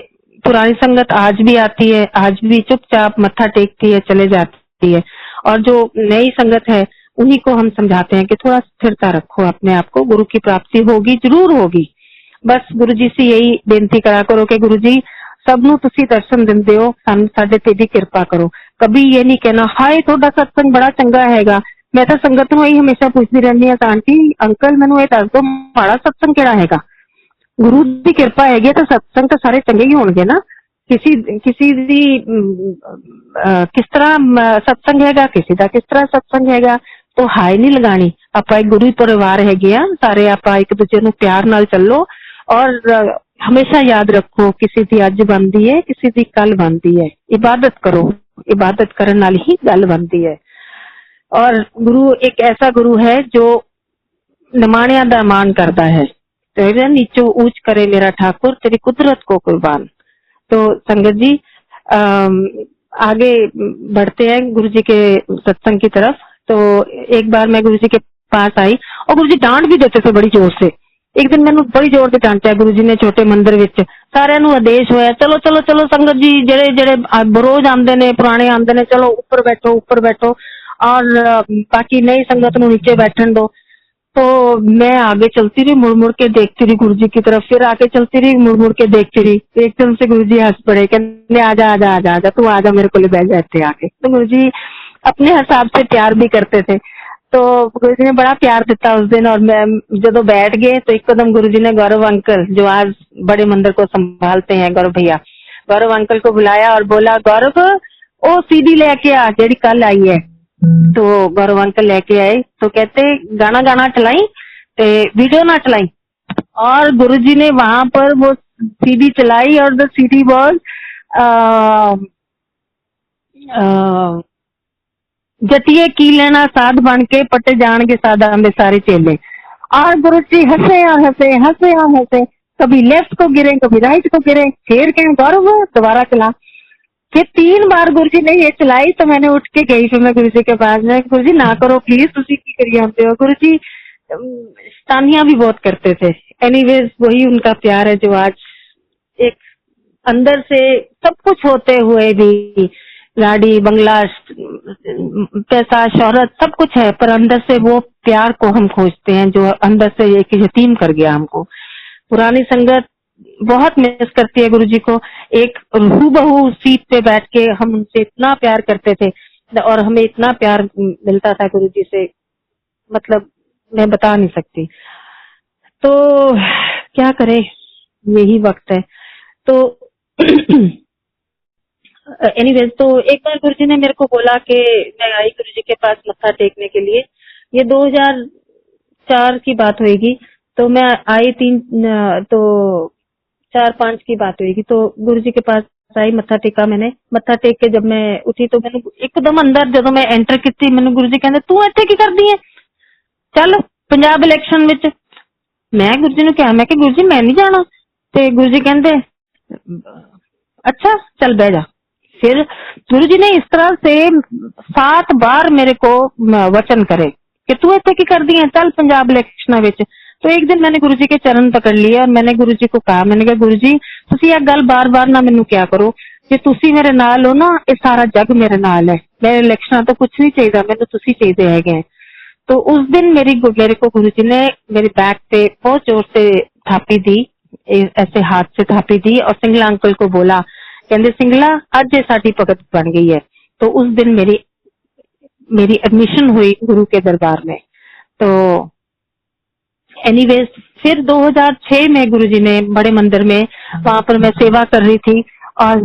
पुरानी संगत आज भी आती है, आज भी चुपचाप मत्था टेकती है, चले जाती है, और जो नई संगत है उन्हीं को हम समझाते हैं कि थोड़ा स्थिरता रखो अपने आप को, गुरु की प्राप्ति होगी, जरूर होगी। बस गुरु जी से यही बेनती करा करो कि गुरु जी सबनों तुसी दर्शन दिंदे हो, साडे ते भी कृपा करो। कभी ये नहीं कहना हाय थोड़ा सत्संग बड़ा चंगा हैगा। मैं तो संगत नूं यही हमेशा पूछती रहनी हां, आंटी अंकल मैनूं ये दस दो माड़ा सत्संग किहड़ा हैगा। गुरु की कृपा हैगी तो सत्संग तो सारे चंगे ही होणगे ना। किसी किसी दी किस तरह सत्संग हैगा, किसी का किस तरह सत्संग हैगा, तो हाय नहीं लगानी। आपां एक गुरु परिवार हैगे आ, सारे आपां एक दूजे नूं प्यार नाल चलो और हमेशा याद रखो किसी दी अज बनदी है, किसी दी कल बनदी है। इबादत करो, इबादत करन नाल ही गल बनदी है। और गुरु एक ऐसा गुरु है जो निमाणियां दा मान करता है। तेरे नीचो ऊंच करे मेरा ठाकुर, तेरी कुदरत को कुर्बान। तो संगत जी आगे बढ़ते हैं गुरु जी के सत्संग की तरफ। तो एक बार मैं गुरु जी के पास आई और गुरु जी डांट भी देते थे बड़ी जोर से। एक दिन मैंने बड़ी जोर से डांटा गुरु जी ने छोटे मंदिर विच। सारिਆਂ ਨੂੰ आदेश होया चलो चलो चलो संगत जी जेड़े जेड़े बरोज आंदे ने पुराने आंदे ने, चलो ऊपर बैठो और बाकी नई संगत ਨੂੰ नीचे बैठन दो। तो मैं आगे चलती रही, मुड़ मुड़ के देखती रही गुरु जी की तरफ, फिर आगे चलती रही, मुड़ मुड़ के देखती रही। एकदम से गुरु जी हंस पड़े, कहने आजा आजा आजा आजा तू आजा मेरे को बैठ जाते आके। तो गुरु जी अपने हिसाब से प्यार भी करते थे। तो गुरु जी ने बड़ा प्यार दिता उस दिन। और मैं जब बैठ गए तो एकदम गुरु जी ने गौरव अंकल जो आज बड़े मंदिर को संभालते हैं, गौरव भैया, गौरव अंकल को बुलाया और बोला गौरव ओ सीडी लेके आ जेड़ी कल आई है। तो गौरव अंकल लेके आए तो कहते गाना गाना चलाई ते वीडियो ना चलाई। और गुरुजी ने वहां पर वो सीडी चलाई और द सीडी वाज जतिये की लेना साध बन के पटे जाएंगे साधा में सारे चेले। और गुरुजी हंसे और हंसे हंसे और हंसे, कभी लेफ्ट को गिरे कभी राइट को गिरे, फिर कहें गौरव दोबारा चला। फिर 3 बार गुरुजी ने ये चलाई तो मैंने उठ के गई। फिर मैं गुरुजी के पास में, गुरुजी ना करो प्लीज, तुसी की करिए आते हो। गुरुजी तानियां भी बहुत करते थे। एनीवेज वही उनका प्यार है जो आज एक अंदर से सब कुछ होते हुए भी, गाड़ी बंगला पैसा शोहरत सब कुछ है, पर अंदर से वो प्यार को हम खोजते हैं जो अंदर से एक यतीम कर गया हमको। पुरानी संगत बहुत मिस करती है गुरुजी को। एक हूबहू सीट पे बैठ के हम उनसे इतना प्यार करते थे और हमें इतना प्यार मिलता था गुरुजी से, मतलब मैं बता नहीं सकती। तो क्या करे, यही वक्त है। तो एनीवेज तो एक बार गुरुजी ने मेरे को बोला कि मैं आई गुरुजी के पास मत्था टेकने के लिए। ये 2004 की बात होगी। तो मैं आई 4-5 की बात होगी। तो गुरुजी के पास आई, मत्था टेका मैंने। मत्था टेक के जब मैं उठी तो मैंने एकदम अंदर जब मैं एंटर की मैंने गुरुजी कहते तू इत्थे की करदी है, चल पंजाब इलेक्शन विच। मैं गुरुजी ने कहा, मैं कि गुरुजी मैं नहीं जाना। ते गुरुजी कहते अच्छा चल बह जा। फिर गुरुजी ने इस तरह से 7 बार मेरे को वचन करे कि तू इत्थे की करदी है, चल पंजाब इलेक्शन विच। तो एक दिन मैंने गुरुजी के चरण पकड़ लिए और मैंने गुरुजी को कहा, मैंने कहा गुरुजी तुसी यह गल बार बार ना मैनू क्या करो, जे तुसी मेरे नाल हो ना ये सारा जग मेरे नाल है, मैं इलेक्शन तो कुछ नहीं चाहिए, मैनू तुसी चाहिए है। तो उस दिन मेरे को गुरुजी ने मेरी बैक पे बहुत जोर से थापी दी, ऐसे हाथ से थापी दी और सिंगला अंकल को बोला, कहते सिंगला आज ये साडी भगत बन गई है। तो उस दिन मेरी एडमिशन हुई गुरु के दरबार में। तो एनीवेज फिर 2006 में गुरुजी ने बड़े मंदिर में, वहां पर मैं सेवा कर रही थी। और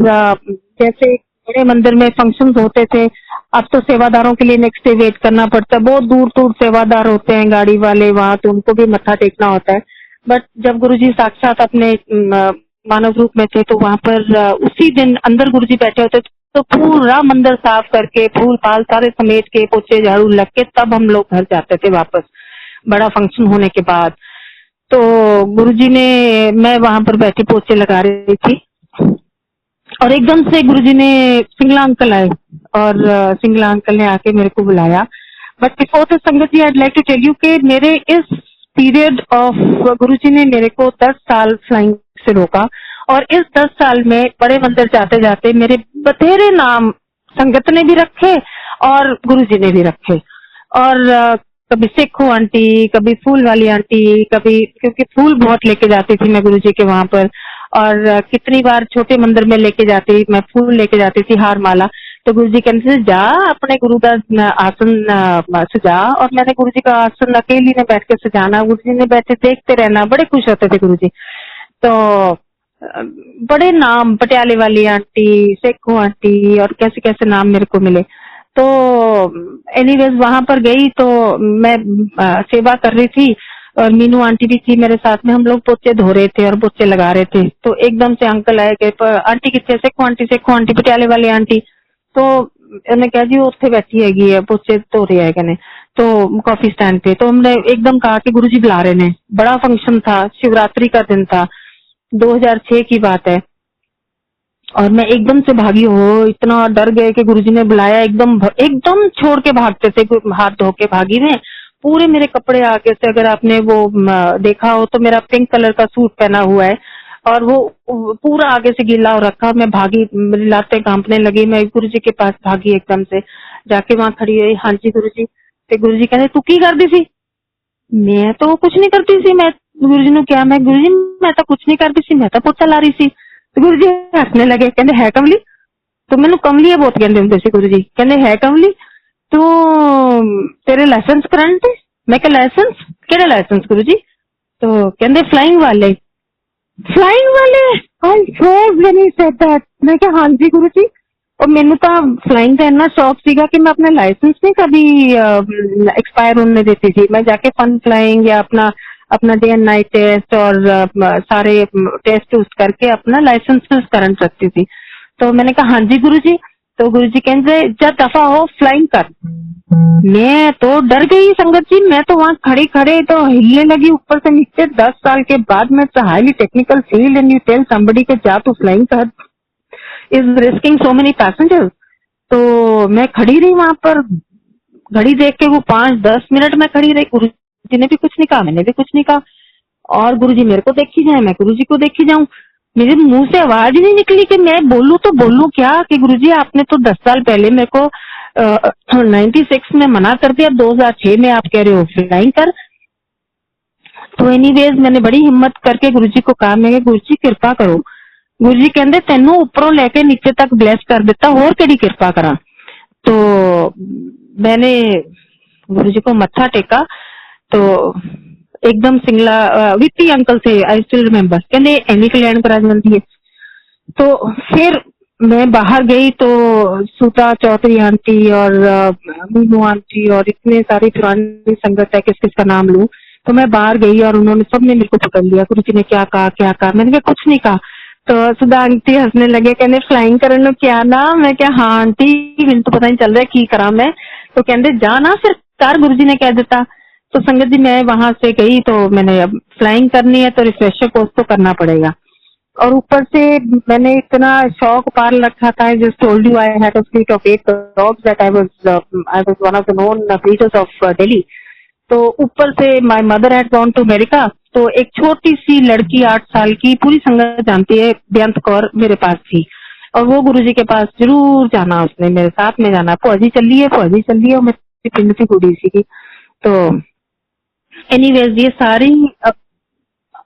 जैसे बड़े मंदिर में फंक्शंस होते थे, अब तो सेवादारों के लिए नेक्स्ट डे वेट करना पड़ता है, बहुत दूर दूर सेवादार होते हैं गाड़ी वाले वहां, तो उनको भी मत्था टेकना होता है। बट जब गुरुजी साक्षात अपने मानव रूप में थे तो वहां पर उसी दिन अंदर गुरुजी बैठे होते तो पूरा मंदिर साफ करके फूल फाल सारे समेट के पोछे झाड़ू लग के तब हम लोग घर जाते थे वापस, बड़ा फंक्शन होने के बाद। तो गुरुजी ने, मैं वहां पर बैठी पोछे लगा रही थी और एकदम से गुरुजी ने, सिंगला अंकल आए और सिंगला अंकल ने आके मेरे को बुलाया। But before the sangat ji I like to tell you कि मेरे इस पीरियड ऑफ गुरुजी ने मेरे को 10 साल फ्लाइंग से रोका और इस 10 साल में बड़े मंदिर जाते जाते मेरे बथेरे नाम संगत ने भी रखे और गुरुजी ने भी रखे। और कभी सेखो आंटी, कभी फूल वाली आंटी, कभी, क्योंकि फूल बहुत लेके जाती थी मैं गुरुजी के वहां पर, और कितनी बार छोटे मंदिर में लेके जाती, मैं फूल लेके जाती थी, हार माला। तो गुरुजी कहते थे जा अपने गुरु का आसन सजा, और मैंने गुरुजी का आसन अकेली ने बैठ के सजाना, गुरुजी ने बैठे देखते रहना, बड़े खुश होते थे गुरुजी। तो बड़े नाम, पटियाले वाली आंटी, सेखो आंटी, और कैसे कैसे नाम मेरे को मिले। तो एनीवेज वहां पर गई तो मैं सेवा कर रही थी, और मीनू आंटी भी थी मेरे साथ में, हम लोग पोचे धो रहे थे और पोचे लगा रहे थे। तो एकदम से अंकल आए कि आंटी कितने, सेखो आंटी पटियाले वाली आंटी। तो उन्हें कहा जी उत्थे बैठी हैगी है, पोचे धो रहे है कहने, तो कॉफी स्टैंड पे। तो हमने एकदम कहा कि गुरुजी बुला रहे ने, बड़ा फंक्शन था, शिवरात्रि का दिन था, 2006 की बात है। और मैं एकदम से भागी, हो इतना डर गए कि गुरुजी ने बुलाया, एकदम एकदम छोड़ के भागते थे, हाथ धो के भागी मैं। पूरे मेरे कपड़े आगे से, अगर आपने वो देखा हो तो मेरा पिंक कलर का सूट पहना हुआ है, और वो पूरा आगे से गीला हो रखा। मैं भागी, मेरी लातें कांपने लगी, मैं गुरुजी के पास भागी एकदम से, जाके वहां खड़ी हुई, हाँ जी गुरुजी। तो गुरुजी कहते तू की करती सी? मैं तो कुछ नहीं करती सी। मैं गुरुजी ने क्या, मैं गुरुजी मैं तो कुछ नहीं करती सी, मैं तो पोचा ला रही सी। तो गुरुजी हंसने लगे, कहते है कमली, तो मैंने कमली बहुत कहते होंगे सी गुरुजी, कहते है कमली तू तेरे लाइसेंस करंट है? मैं क्या लाइसेंस, केड़ा लाइसेंस गुरुजी? तो कहते फ्लाइंग वाले, फ्लाइंग वाले। I swear when he said that, मैं क्या हाँ जी गुरुजी। और मैंने तो फ्लाइंग का इतना शौक सीगा कि मैं अपना लाइसेंस नहीं कभी एक्सपायर होने देती थी। मैं जाके फन फ्लाइंग या अपना अपना डे एंड नाइट टेस्ट और सारे टेस्ट उस्ट करके अपना लाइसेंस करंट रखती थी। तो मैंने कहा हाँ जी गुरुजी। तो गुरुजी कहते जा दफा हो, फ्लाइंग कर। मैं तो डर गई संगत जी, मैं तो वहां खड़े खड़े तो हिलने लगी ऊपर से नीचे। 10 साल के बाद मैं highly technical field and you tell somebody के जा तू फ्लाइंग कर, is risking so many passengers. तो मैं खड़ी रही वहां पर, घड़ी देख के वो 5-10 मिनट में खड़ी रही। गुरुजी ने भी कुछ नहीं कहा, मैंने भी कुछ नहीं कहा, और गुरुजी मेरे को देखी जाए, मैं गुरुजी को देखी जाऊं। मेरे मुंह से आवाज ही नहीं निकली कि मैं बोलूं तो बोलूं क्या, कि गुरुजी आपने तो 10 साल पहले मेरे को 96 में मना कर दिया, 2006 में आप कह रहे हो फ्लाइंग कर। तो एनीवेज मैंने बड़ी हिम्मत करके गुरुजी को कहा, मैं गुरुजी कृपा करो। गुरुजी कहते तेनू ऊपरों लेके नीचे तक ब्लेस कर दिता, और केड़ी कृपा करा। तो मैंने गुरुजी को मत्था टेका, तो एकदम सिंगला वित्ती अंकल से आई स्टिल रिमेम्बर, कहते एनी कल्याण करा जाती है। तो फिर मैं बाहर गई तो सूता चौधरी आंटी और मीनू आंटी और इतने सारी पुरानी संगत है, किस किस का नाम लूं। तो मैं बाहर गई और उन्होंने सबने मेरे को पकड़ लिया, गुरुजी ने क्या कहा क्या कहा। मैंने कहा कुछ नहीं कहा। तो सुधा आंटी हंसने लगे, कहने फ्लाइंग करने क्या ना। मैं क्या हाँ आंटी, मैंने तो पता नहीं चल रहा है की करा मैं। तो कहते जा ना फिर कर, गुरुजी ने कह देता। तो संगत जी मैं वहां से गई, तो मैंने अब फ्लाइंग करनी है तो रिफ्रेशर कोर्स तो करना पड़ेगा। और ऊपर से मैंने इतना शौक पाल रखा था, just told you I had a fleet of 8 dogs that I was one of the known breeders of Delhi. तो ऊपर से my mother had gone to America. तो एक छोटी सी लड़की 8 साल की, पूरी संगत जानती है, बेअंत कौर मेरे पास थी, और वो गुरुजी के पास जरूर जाना, उसने मेरे साथ में जाना। फौजी चली है, फौजी चली है, मेरी पिंड सी कुड़ी सी। तो एनीवेज ये सारी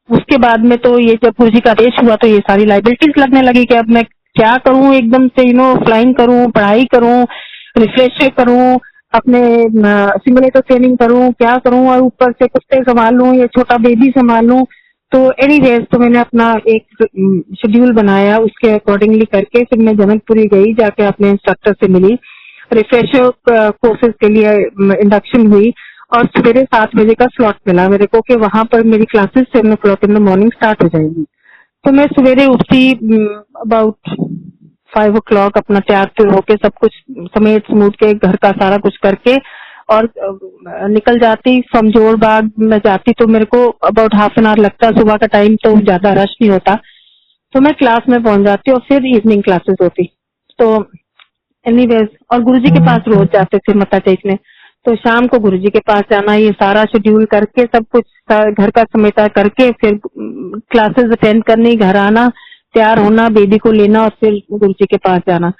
उसके बाद में तो ये जब गुरुजी का आदेश हुआ तो ये सारी लाइबिलिटीज लगने लगी कि अब मैं क्या करूं, एकदम से फ्लाइंग करूं, पढ़ाई करूं, रिफ्रेशर करूं, अपने सिमुलेटर ट्रेनिंग करूं, क्या करूं, और ऊपर से कुत्ते संभालूं या छोटा बेबी संभालूं। तो एनीवेज तो मैंने अपना एक शेड्यूल बनाया, उसके अकॉर्डिंगली करके फिर मैं जनकपुरी गई, जाके अपने इंस्ट्रक्टर से मिली, रिफ्रेशर कोर्सेज के लिए इंडक्शन हुई, और सवेरे 7 बजे का स्लॉट मिला मेरे को कि वहां पर मेरी classes 7 o'clock in the morning start हो जाएंगी। तो मैं सवेरे उठती अबाउट 5 o'clock, अपना तैयार होके सब कुछ समेट समूट के घर का सारा कुछ करके और निकल जाती। समझौर बाग में जाती तो मेरे को अबाउट हाफ एन आवर लगता, सुबह का टाइम तो ज्यादा रश नहीं होता। तो मैं क्लास में पहुंच जाती और फिर इवनिंग क्लासेस होती। तो एनीवेज, और गुरुजी के पास रोज जाते थे मत्था टेकने। तो शाम को गुरुजी के पास जाना, ये सारा शेड्यूल करके सब कुछ घर का समेटा करके फिर क्लासेस अटेंड करनी, घर आना, तैयार होना, बेबी को लेना और फिर गुरुजी के पास जाना।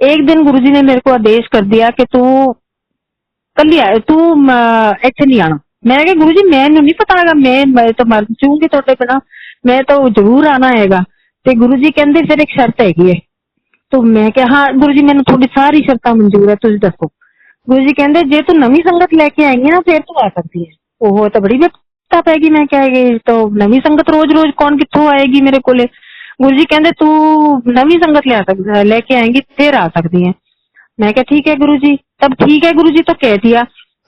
एक दिन गुरुजी ने मेरे को आदेश कर दिया कि तू कल ही आए, तू इत्थे नहीं आना। मैं कहा गुरु जी मैनू नहीं पता हैगा, मैं तो मर जाऊंगी तुहाडे बिना, मैं तो जरूर आना हैगा। ते गुरु जी कहंदे फिर एक शर्त हैगी है। तो मैं क्या, हाँ गुरु जी मैंने थोड़ी सारी शर्तां मंजूर है, तुझ दसो। गुरु जी कहंदे जे तू नवी संगत लेके आएंगी ना फिर तू आ सकती है। ओह तो बड़ी विपता पैगी, मैं क्या है तो नवी संगत रोज रोज कौन कित्थों आएगी मेरे कोले। गुरु जी कहंदे तू नवी संगत लेके आएंगी फिर आ सकती है। मैं क्या ठीक है गुरु जी। तब ठीक है गुरु जी तो कह दिया,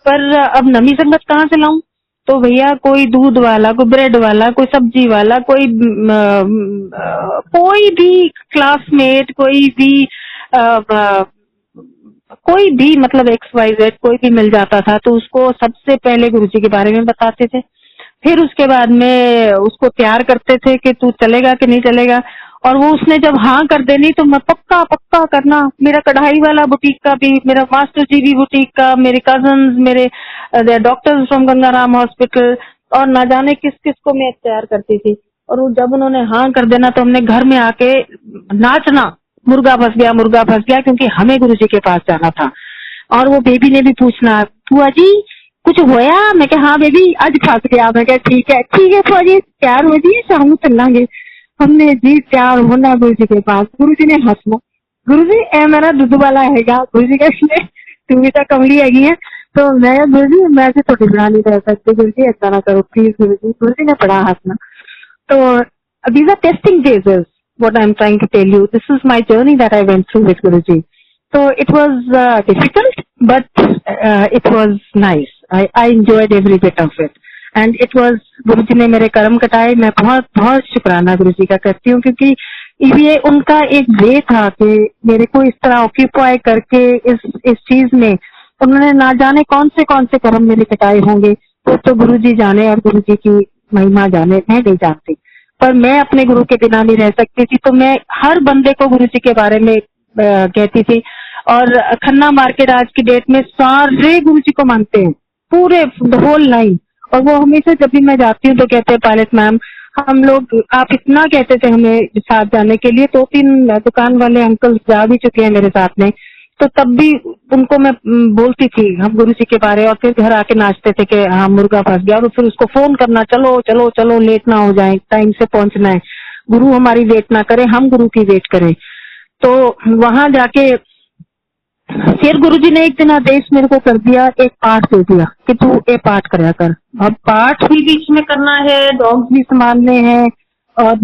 पर अब नवी संगत कहाँ से लाऊं। तो भैया कोई दूध वाला, कोई ब्रेड वाला, कोई सब्जी वाला, कोई भी क्लासमेट, कोई भी मतलब XYZ कोई भी मिल जाता था तो उसको सबसे पहले गुरुजी के बारे में बताते थे, फिर उसके बाद में उसको तैयार करते थे कि तू चलेगा कि नहीं चलेगा। और वो उसने जब हाँ कर देनी तो मैं पक्का पक्का करना। मेरा कढ़ाई वाला बुटीक का भी, मेरा मास्टर जी भी बुटीक का, मेरे कजन्स, मेरे डॉक्टर्स फ्रॉम गंगाराम हॉस्पिटल, और ना जाने किस किस को मैं तैयार करती थी। और वो जब उन्होंने हाँ कर देना तो हमने घर में आके नाचना, मुर्गा फंस गया, मुर्गा फंस गया, क्योंकि हमें गुरुजी के पास जाना था। और वो बेबी ने भी पूछना, बुआ जी कुछ होया। मैं क्या हाँ बेबी आज फंस गया। मैं क्या ठीक है बुआ जी तैयार हो जी शाम को चलेंगे। हमने जी तैयार होना गुरुजी के पास। गुरुजी ने हंसना, गुरुजी ए मेरा दूध वाला हैगा। गुरुजी कहते तू भी तो कमली हैगी है। तो मैं गुरुजी मैं से थोड़ी बिना नहीं रह सकती, गुरुजी ऐसा ना करो प्लीज गुरुजी। गुरुजी ने बड़ा हंसना। So these are testing phases. What I'm trying to tell you, this is my journey that I went through with Guruji. So it was difficult, but it was nice. I enjoyed every bit of it, and it was Guruji ने मेरे कर्म कटाए। मैं बहुत बहुत शुक्राना गुरुजी का करती हूँ, क्योंकि ये उनका एक वे था कि मेरे को इस तरह ऑक्यूपाई करके इस चीज में उन्होंने ना जाने कौन से कर्म मेरे कटाए होंगे। तो गुरुजी जाने और गुरुजी की महिमा जाने, मैं नहीं जानती। पर मैं अपने गुरु के बिना नहीं रह सकती थी, तो मैं हर बंदे को गुरुजी के बारे में कहती थी। और खन्ना मार्केट आज की डेट में सारे गुरुजी को मानते हैं, पूरे होल लाइन। और वो हमेशा जब भी मैं जाती हूँ तो कहते हैं पायलट मैम हम लोग, आप इतना कहते थे हमें साथ जाने के लिए, 2-3 दुकान वाले अंकल जा भी चुके हैं मेरे साथ में, तो तब भी उनको मैं बोलती थी हम गुरुजी के बारे। और फिर घर आके नाचते थे कि हाँ मुर्गा फंस गया, और फिर उसको फोन करना, चलो चलो चलो लेट ना हो जाए, टाइम से पहुंचना है, गुरु हमारी वेट ना करे, हम गुरु की वेट करें। तो वहां जाके फिर गुरुजी ने एक दिन आदेश मेरे को कर दिया, एक पाठ दे दिया कि तू ये पाठ कराया कर। अब पाठ भी बीच में करना है, डॉग्स भी संभालने हैं, और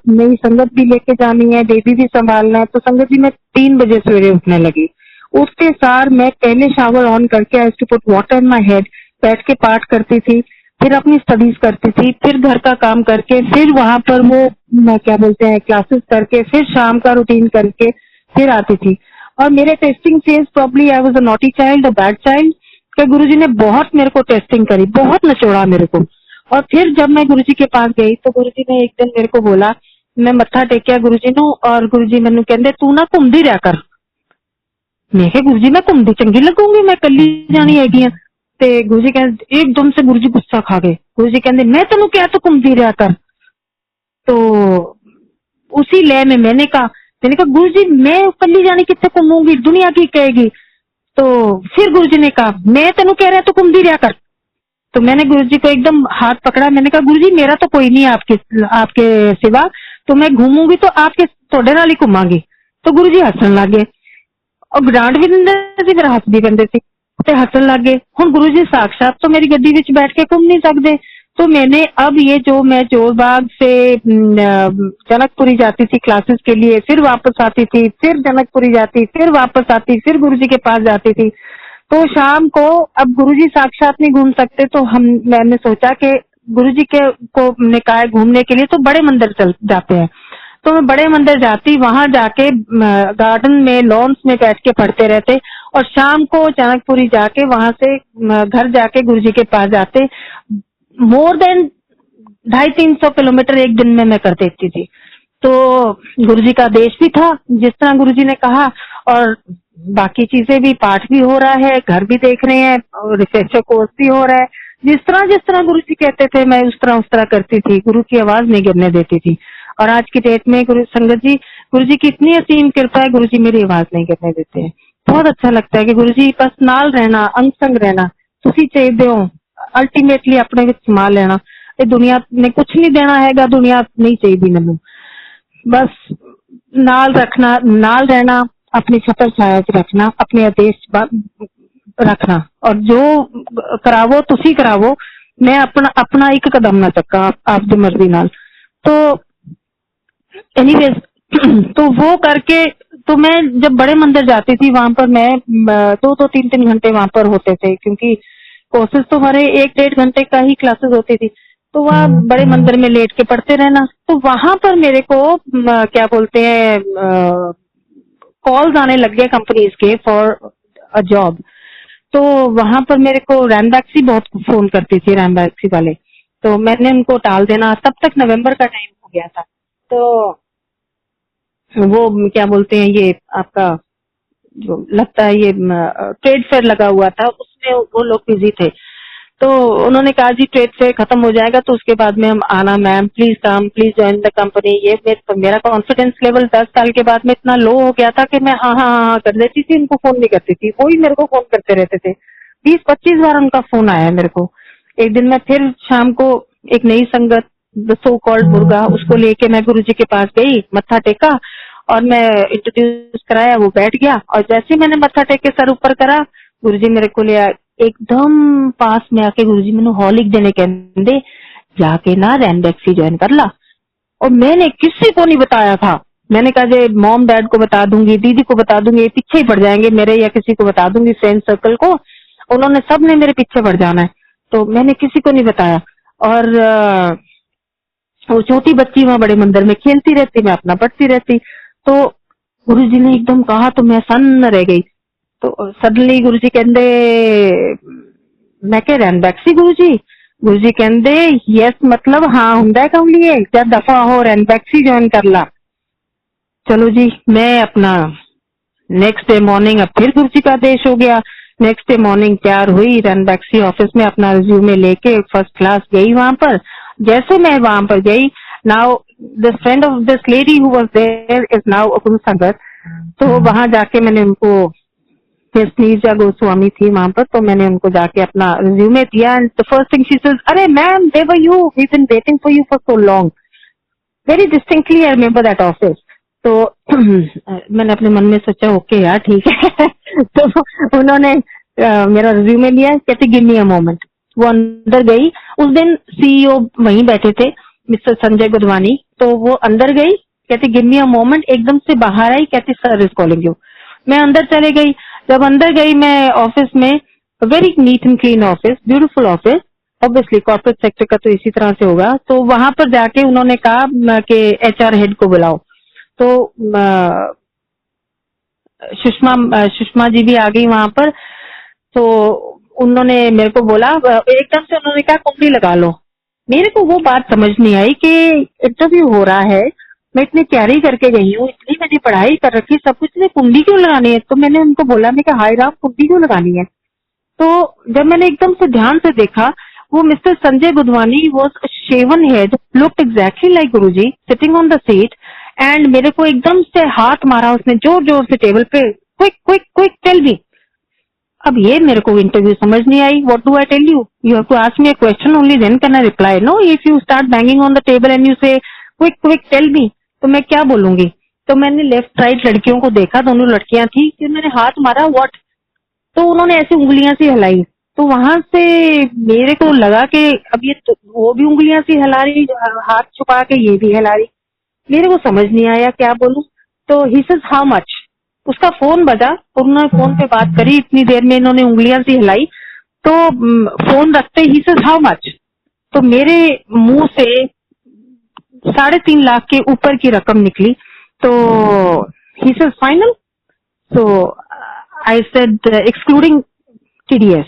नई संगत भी लेके जानी है, बेबी भी संभालना है। तो संगत जी मैं 3 बजे सवेरे उठने लगी। उठते सार मैं पहले शावर ऑन करके I to put water in my head, बैठ के पाठ करती थी, फिर अपनी स्टडीज करती थी, फिर घर का काम करके, फिर वहां पर वो क्या बोलते हैं क्लासेस करके, फिर शाम का रूटीन करके फिर आती थी। और मेरे testing phase probably I was a naughty child, a bad child, कि गुरुजी ने बहुत मेरे को टेस्टिंग करी, बहुत नचोड़ा मेरे को। और फिर जब मैं गुरुजी के पास गई तो गुरुजी ने एक दिन मेरे को बोला, मैं मत्था टेकिया गुरुजी नू, और गुरुजी मैनू कहंदे तू ना घूमदी रहा कर। मैं कहा गुरुजी मैं घूमदी चंगी लगूंगी, मैं कली जानी हैगी आ। ते गुरुजी कहंदे, एकदम से गुरुजी गुस्सा खा गए। गुरुजी कहंदे मैं तेनू क्या तू घूमदी रहा कर। तो उसी लय में मैंने कहा गुरुजी मैं कली जानी कितने घूमूंगी, दुनिया की कहेगी। तो फिर गुरुजी ने कहा मैं तेनू कह रहा तू घूमदी रहा कर। तो मैंने गुरुजी को एकदम हाथ पकड़ा, मैंने कहा गुरुजी मेरा तो कोई नहीं है आपके सिवा, तो मैं घूमूंगी तो आपके थोड़े नाल ही घूमांगी। तो गुरुजी हसन लग गए, और डांट भी दिंदे सी फिर हस भी दिंदे सी ते हसन लग गए। हुण गुरुजी साक्षात तो मेरी गड्डी विच बैठ के घूम नहीं सकते। तो मैंने अब ये जो मैं जोरबाग से जनकपुरी जाती थी क्लासेस के लिए, फिर वापस आती थी, फिर जनकपुरी जाती, फिर वापस आती, फिर गुरुजी के पास जाती थी। तो शाम को अब गुरुजी साक्षात नहीं घूम सकते, तो मैंने सोचा कि गुरुजी को ने कहा है घूमने के लिए तो बड़े मंदिर चल जाते हैं। तो मैं बड़े मंदिर जाती, वहां जाके गार्डन में लॉन्स में बैठ के पढ़ते रहते, और शाम को जनकपुरी जाके वहां से घर जाके गुरुजी के पास जाते। मोर देन 250-300 किलोमीटर एक दिन में मैं कर देती थी। तो गुरुजी का आदेश भी था जिस तरह गुरुजी ने कहा, और बाकी चीजें भी, पाठ भी हो रहा है, घर भी देख रहे हैं, और रिसर्च कोर्स भी हो रहा है। जिस तरह गुरुजी कहते थे मैं उस तरह करती थी, गुरु की आवाज नहीं गिरने देती थी। और आज की डेट में गुरु संगत जी, गुरुजी की इतनी असीम कृपा है, गुरुजी मेरी आवाज नहीं गिरने देते हैं। बहुत अच्छा लगता है कि गुरुजी बस नाल रहना, अंग संग रहना, तुसी चाहिए हो अल्टीमेटली अपने विच समा लेना। ये दुनिया ने कुछ नहीं देना हैगा, दुनिया नहीं चाहिए मैनू, बस नाल रखना, नाल रहना, अपनी छतर छाया च रखना, अपने आदेश रखना, और जो करावो तुसी करावो, मैं अपना अपना एक कदम ना चक्का आपकी मर्जी नाल। तो एनीवेज तो वो करके, तो मैं जब बड़े मंदिर जाती थी वहां पर मैं 2-2 3-3 घंटे वहां पर होते थे, क्योंकि कोर्सेज तो हमारे 1-1.5 घंटे का ही क्लासेस होती थी। तो वहाँ बड़े मंदिर में लेट के पढ़ते रहना। तो वहां पर मेरे को क्या बोलते हैं, कॉल्स आने लग गए कंपनीज के फॉर अ जॉब। तो वहां पर मेरे को रैनबैक्सी बहुत फोन करती थी, रैनबैक्सी वाले। तो मैंने उनको टाल देना, तब तक नवंबर का टाइम हो गया था। तो वो क्या बोलते हैं, ये आपका जो लगता है ये ट्रेड फेयर लगा हुआ था, उसमें वो लोग बिजी थे। तो उन्होंने कहा जी ट्रेड फेयर खत्म हो जाएगा तो उसके बाद में हम आना, ma'am please come, please join the company. ये मेरा कॉन्फिडेंस लेवल 10 साल के बाद में इतना लो हो गया था कि मैं हाँ हाँ हाँ कर देती थी, उनको फोन नहीं करती थी, वही मेरे को फोन करते रहते थे। 20-25 बार उनका फोन आया मेरे को। एक दिन मैं फिर शाम को एक नई संगत, द सो कॉल्ड मुर्गा, उसको लेके मैं गुरुजी के पास गई, मत्था टेका और मैं इंट्रोड्यूस कराया, वो बैठ गया। और जैसे ही मैंने मत्था टेक के सर ऊपर करा, गुरुजी मेरे को ले एकदम पास में आके गुरुजी मैंने हॉलिक देने कहते, जाके ना रैनबैक्सी ज्वाइन कर ला। और मैंने किसी को नहीं बताया था। मैंने कहा जे मॉम डैड को बता दूंगी, दीदी को बता दूंगी, पीछे ही पड़ जाएंगे मेरे, या किसी को बता दूंगी फ्रेंड सर्कल को, उन्होंने सब ने मेरे पीछे पड़ जाना है। तो मैंने किसी को नहीं बताया। और वो छोटी बच्ची वहां बड़े मंदिर में खेलती रहती, मैं अपना पढ़ती रहती। तो गुरुजी ने एकदम कहा तो मैं सन्न रह गई। तो सडनली गुरुजी कहते, मैं कह रैनबैक्सी गुरुजी कहते यस मतलब हाँ हुंदा कम लिए, जब दफा हो रैनबैक्सी ज्वाइन कर ला। चलो जी, मैं अपना नेक्स्ट डे मॉर्निंग अब फिर गुरुजी का आदेश हो गया। नेक्स्ट डे मॉर्निंग तैयार हुई, रैनबैक्सी ऑफिस में अपना रिज्यूमे लेके फर्स्ट क्लास गई वहां पर। जैसे मैं वहां पर गई, now this friend of this lady who was there is now a guru sangat. तो वहां जाके मैंने उनको, मिस नीरजा गोस्वामी थी वहां पर, तो मैंने उनको जाके अपना रिज्यूमे दिया। And the first thing she says, अरे ma'am there were you, we been waiting for you for so long, very distinctly I remember that office. तो मैंने अपने मन में सोचा ओके यार ठीक है। तो उन्होंने मेरा रिज्यूमे लिया, कहते गिव मी अ मोमेंट। वो अंदर गई, उस दिन सीईओ वहीं बैठे थे, मिस्टर संजय गुदवानी। तो वो अंदर गई, कहती गिव मी अ मोमेंट, एकदम से बाहर आई, कहती सर इज कॉलिंग यू। मैं अंदर चले गई। जब अंदर गई मैं ऑफिस में, very neat and clean office, beautiful office, obviously corporate sector का तो इसी तरह से होगा। तो वहां पर जाके उन्होंने कहा कि एचआर हेड को बुलाओ। तो सुषमा जी भी आ गई वहां पर। तो उन्होंने मेरे को बोला, एकदम से उन्होंने कहा कुंडली लगा लो। मेरे को वो बात समझ नहीं आई कि इंटरव्यू हो रहा है, मैं इतनी तैयारी करके गई हूँ, इतनी मैंने पढ़ाई कर रखी, सब कुछ में कुंडली क्यों लगानी है। तो मैंने उनको बोला, मैं कहा हाय राम कुंडली क्यों लगानी है। तो जब मैंने एकदम से ध्यान से देखा, वो mister Sanjay Gudwani was shaven head, looked exactly like Guruji sitting on the seat. And मेरे को एकदम से हाथ मारा उसने जोर जोर से टेबल पे, quick quick quick tell me. अब ये मेरे को इंटरव्यू समझ नहीं आई। What do I tell you, you have to ask me a question only then can I reply. No, if you start banging on the table and you say quick quick tell me, तो मैं क्या बोलूंगी। तो मैंने left right लड़कियों को देखा, दोनों लड़कियां थी, कि मैंने हाथ मारा व्हाट, तो उन्होंने ऐसी उंगलियां सी हिलाई। तो वहां से मेरे को लगा कि अब ये तो वो भी उंगलियां सी हिला रही, हाथ छुपा के ये भी हिला रही। मेरे को समझ नहीं आया क्या बोलूं। तो ही सेज हाउ मच। उसका फोन बजा और उन्होंने फोन पे बात करी, इतनी देर में इन्होंने उंगलियां सी हिलाई। तो फोन रखते ही सेज हाउ मच। तो मेरे मुंह से 3.5 लाख के ऊपर की रकम निकली। तो he says final. So I said excluding TDS.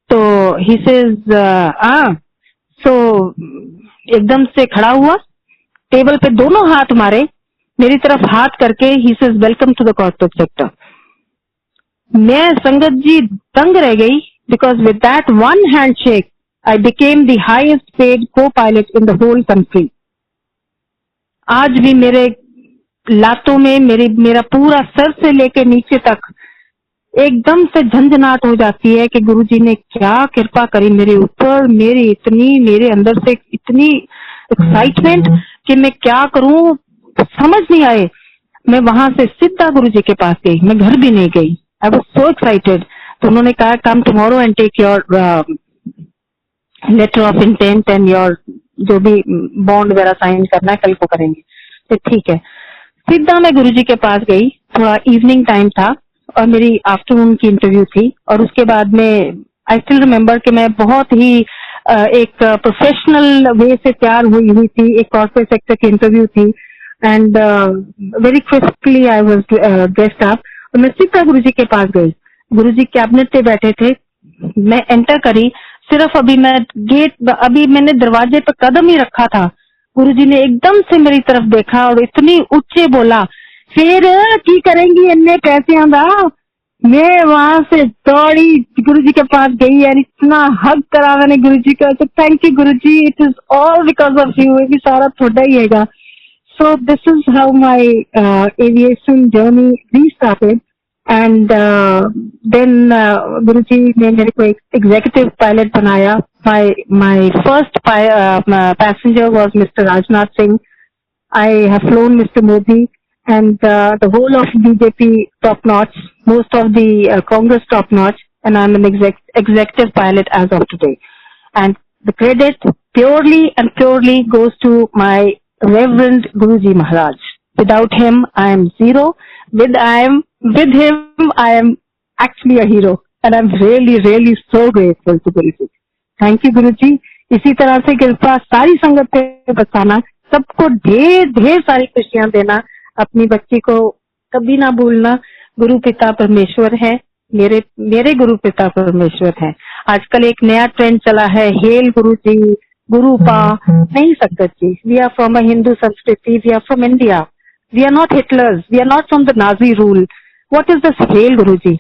तो he says so एकदम से खड़ा हुआ, टेबल पे दोनों हाथ मारे, मेरी तरफ हाथ करके he says welcome to the corporate sector. मैं संगत जी दंग रह गई, because with that one handshake I became the highest paid copilot in the whole country. आज भी मेरे लातों में मेरा पूरा सर से लेके नीचे तक एकदम से झंझनाहट हो जाती है कि गुरुजी ने क्या कृपा करी मेरे ऊपर, मेरे अंदर से इतनी एक्साइटमेंट कि मैं क्या करूं समझ नहीं आए। मैं वहां से सीधा गुरुजी के पास गई, मैं घर भी नहीं गई। I was so excited. तो उन्होंने कहा come tomorrow and take your letter of intent and your जो भी बॉन्ड वगैरह साइन करना है कल को करेंगे। तो ठीक है, सीधा मैं गुरुजी के पास गई। थोड़ा इवनिंग टाइम था और मेरी आफ्टरनून की इंटरव्यू थी। और उसके बाद में आई स्टिल रिमेम्बर कि मैं बहुत ही एक प्रोफेशनल वे से तैयार हुई थी। एक कॉर्पोरेट सेक्टर की इंटरव्यू थी and very crisply I was dressed up. और मैं सीधा गुरुजी के पास गई। गुरुजी कैबिनेट पे बैठे थे। मैं एंटर करी, सिर्फ अभी मैंने दरवाजे पे कदम ही रखा था, गुरुजी ने एकदम से मेरी तरफ देखा और इतनी ऊंचे बोला, फिर की करेंगी इन्ने पैसे दा। मैं वहां से दौड़ी गुरुजी के पास गई और इतना हग करा मैंने गुरुजी का। तो thank you Guruji, it is all because of you, ये भी सारा थोड़ा ही हैगा। So this is how my aviation journey restarted. And then Guruji ने मेरे को एक एग्जीक्यूटिव पायलट बनाया। My first passenger was mister Rajnath Singh. I have flown Mr. Modi and the whole of BJP top notch, most of the Congress top notch, and I'm an executive pilot as of today. And the credit purely and purely goes to my Reverend Guruji Maharaj. Without him, I am zero. With him, I am actually a hero, and I'm really, really so grateful to Guruji. Thank you, Guruji. इसी तरह से कृपा सारी संगत पे बरसाना, सबको ढेर ढेर सारी खुशियां देना, अपनी बच्ची को कभी ना भूलना। गुरु पिता परमेश्वर है, मेरे गुरु पिता परमेश्वर है। आजकल एक नया ट्रेंड चला है, हेल गुरु जी, गुरु पा। नहीं sangat ji, we are from a Hindu sanskriti, we are from India, we are not Hitlers, we are not from the Nazi rule. What is this hell guru ji?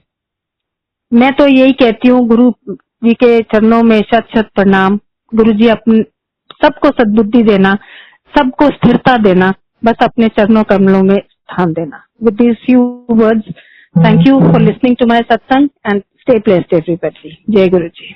मैं तो यही कहती हूँ, गुरु जी के चरणों में शत शत प्रणाम। गुरु जी अपने सबको सद्बुद्धि देना, सबको स्थिरता देना, बस अपने चरणों कमलों में स्थान देना। With these few words, thank you for listening to my satsang and stay blessed everybody. जय गुरु जी।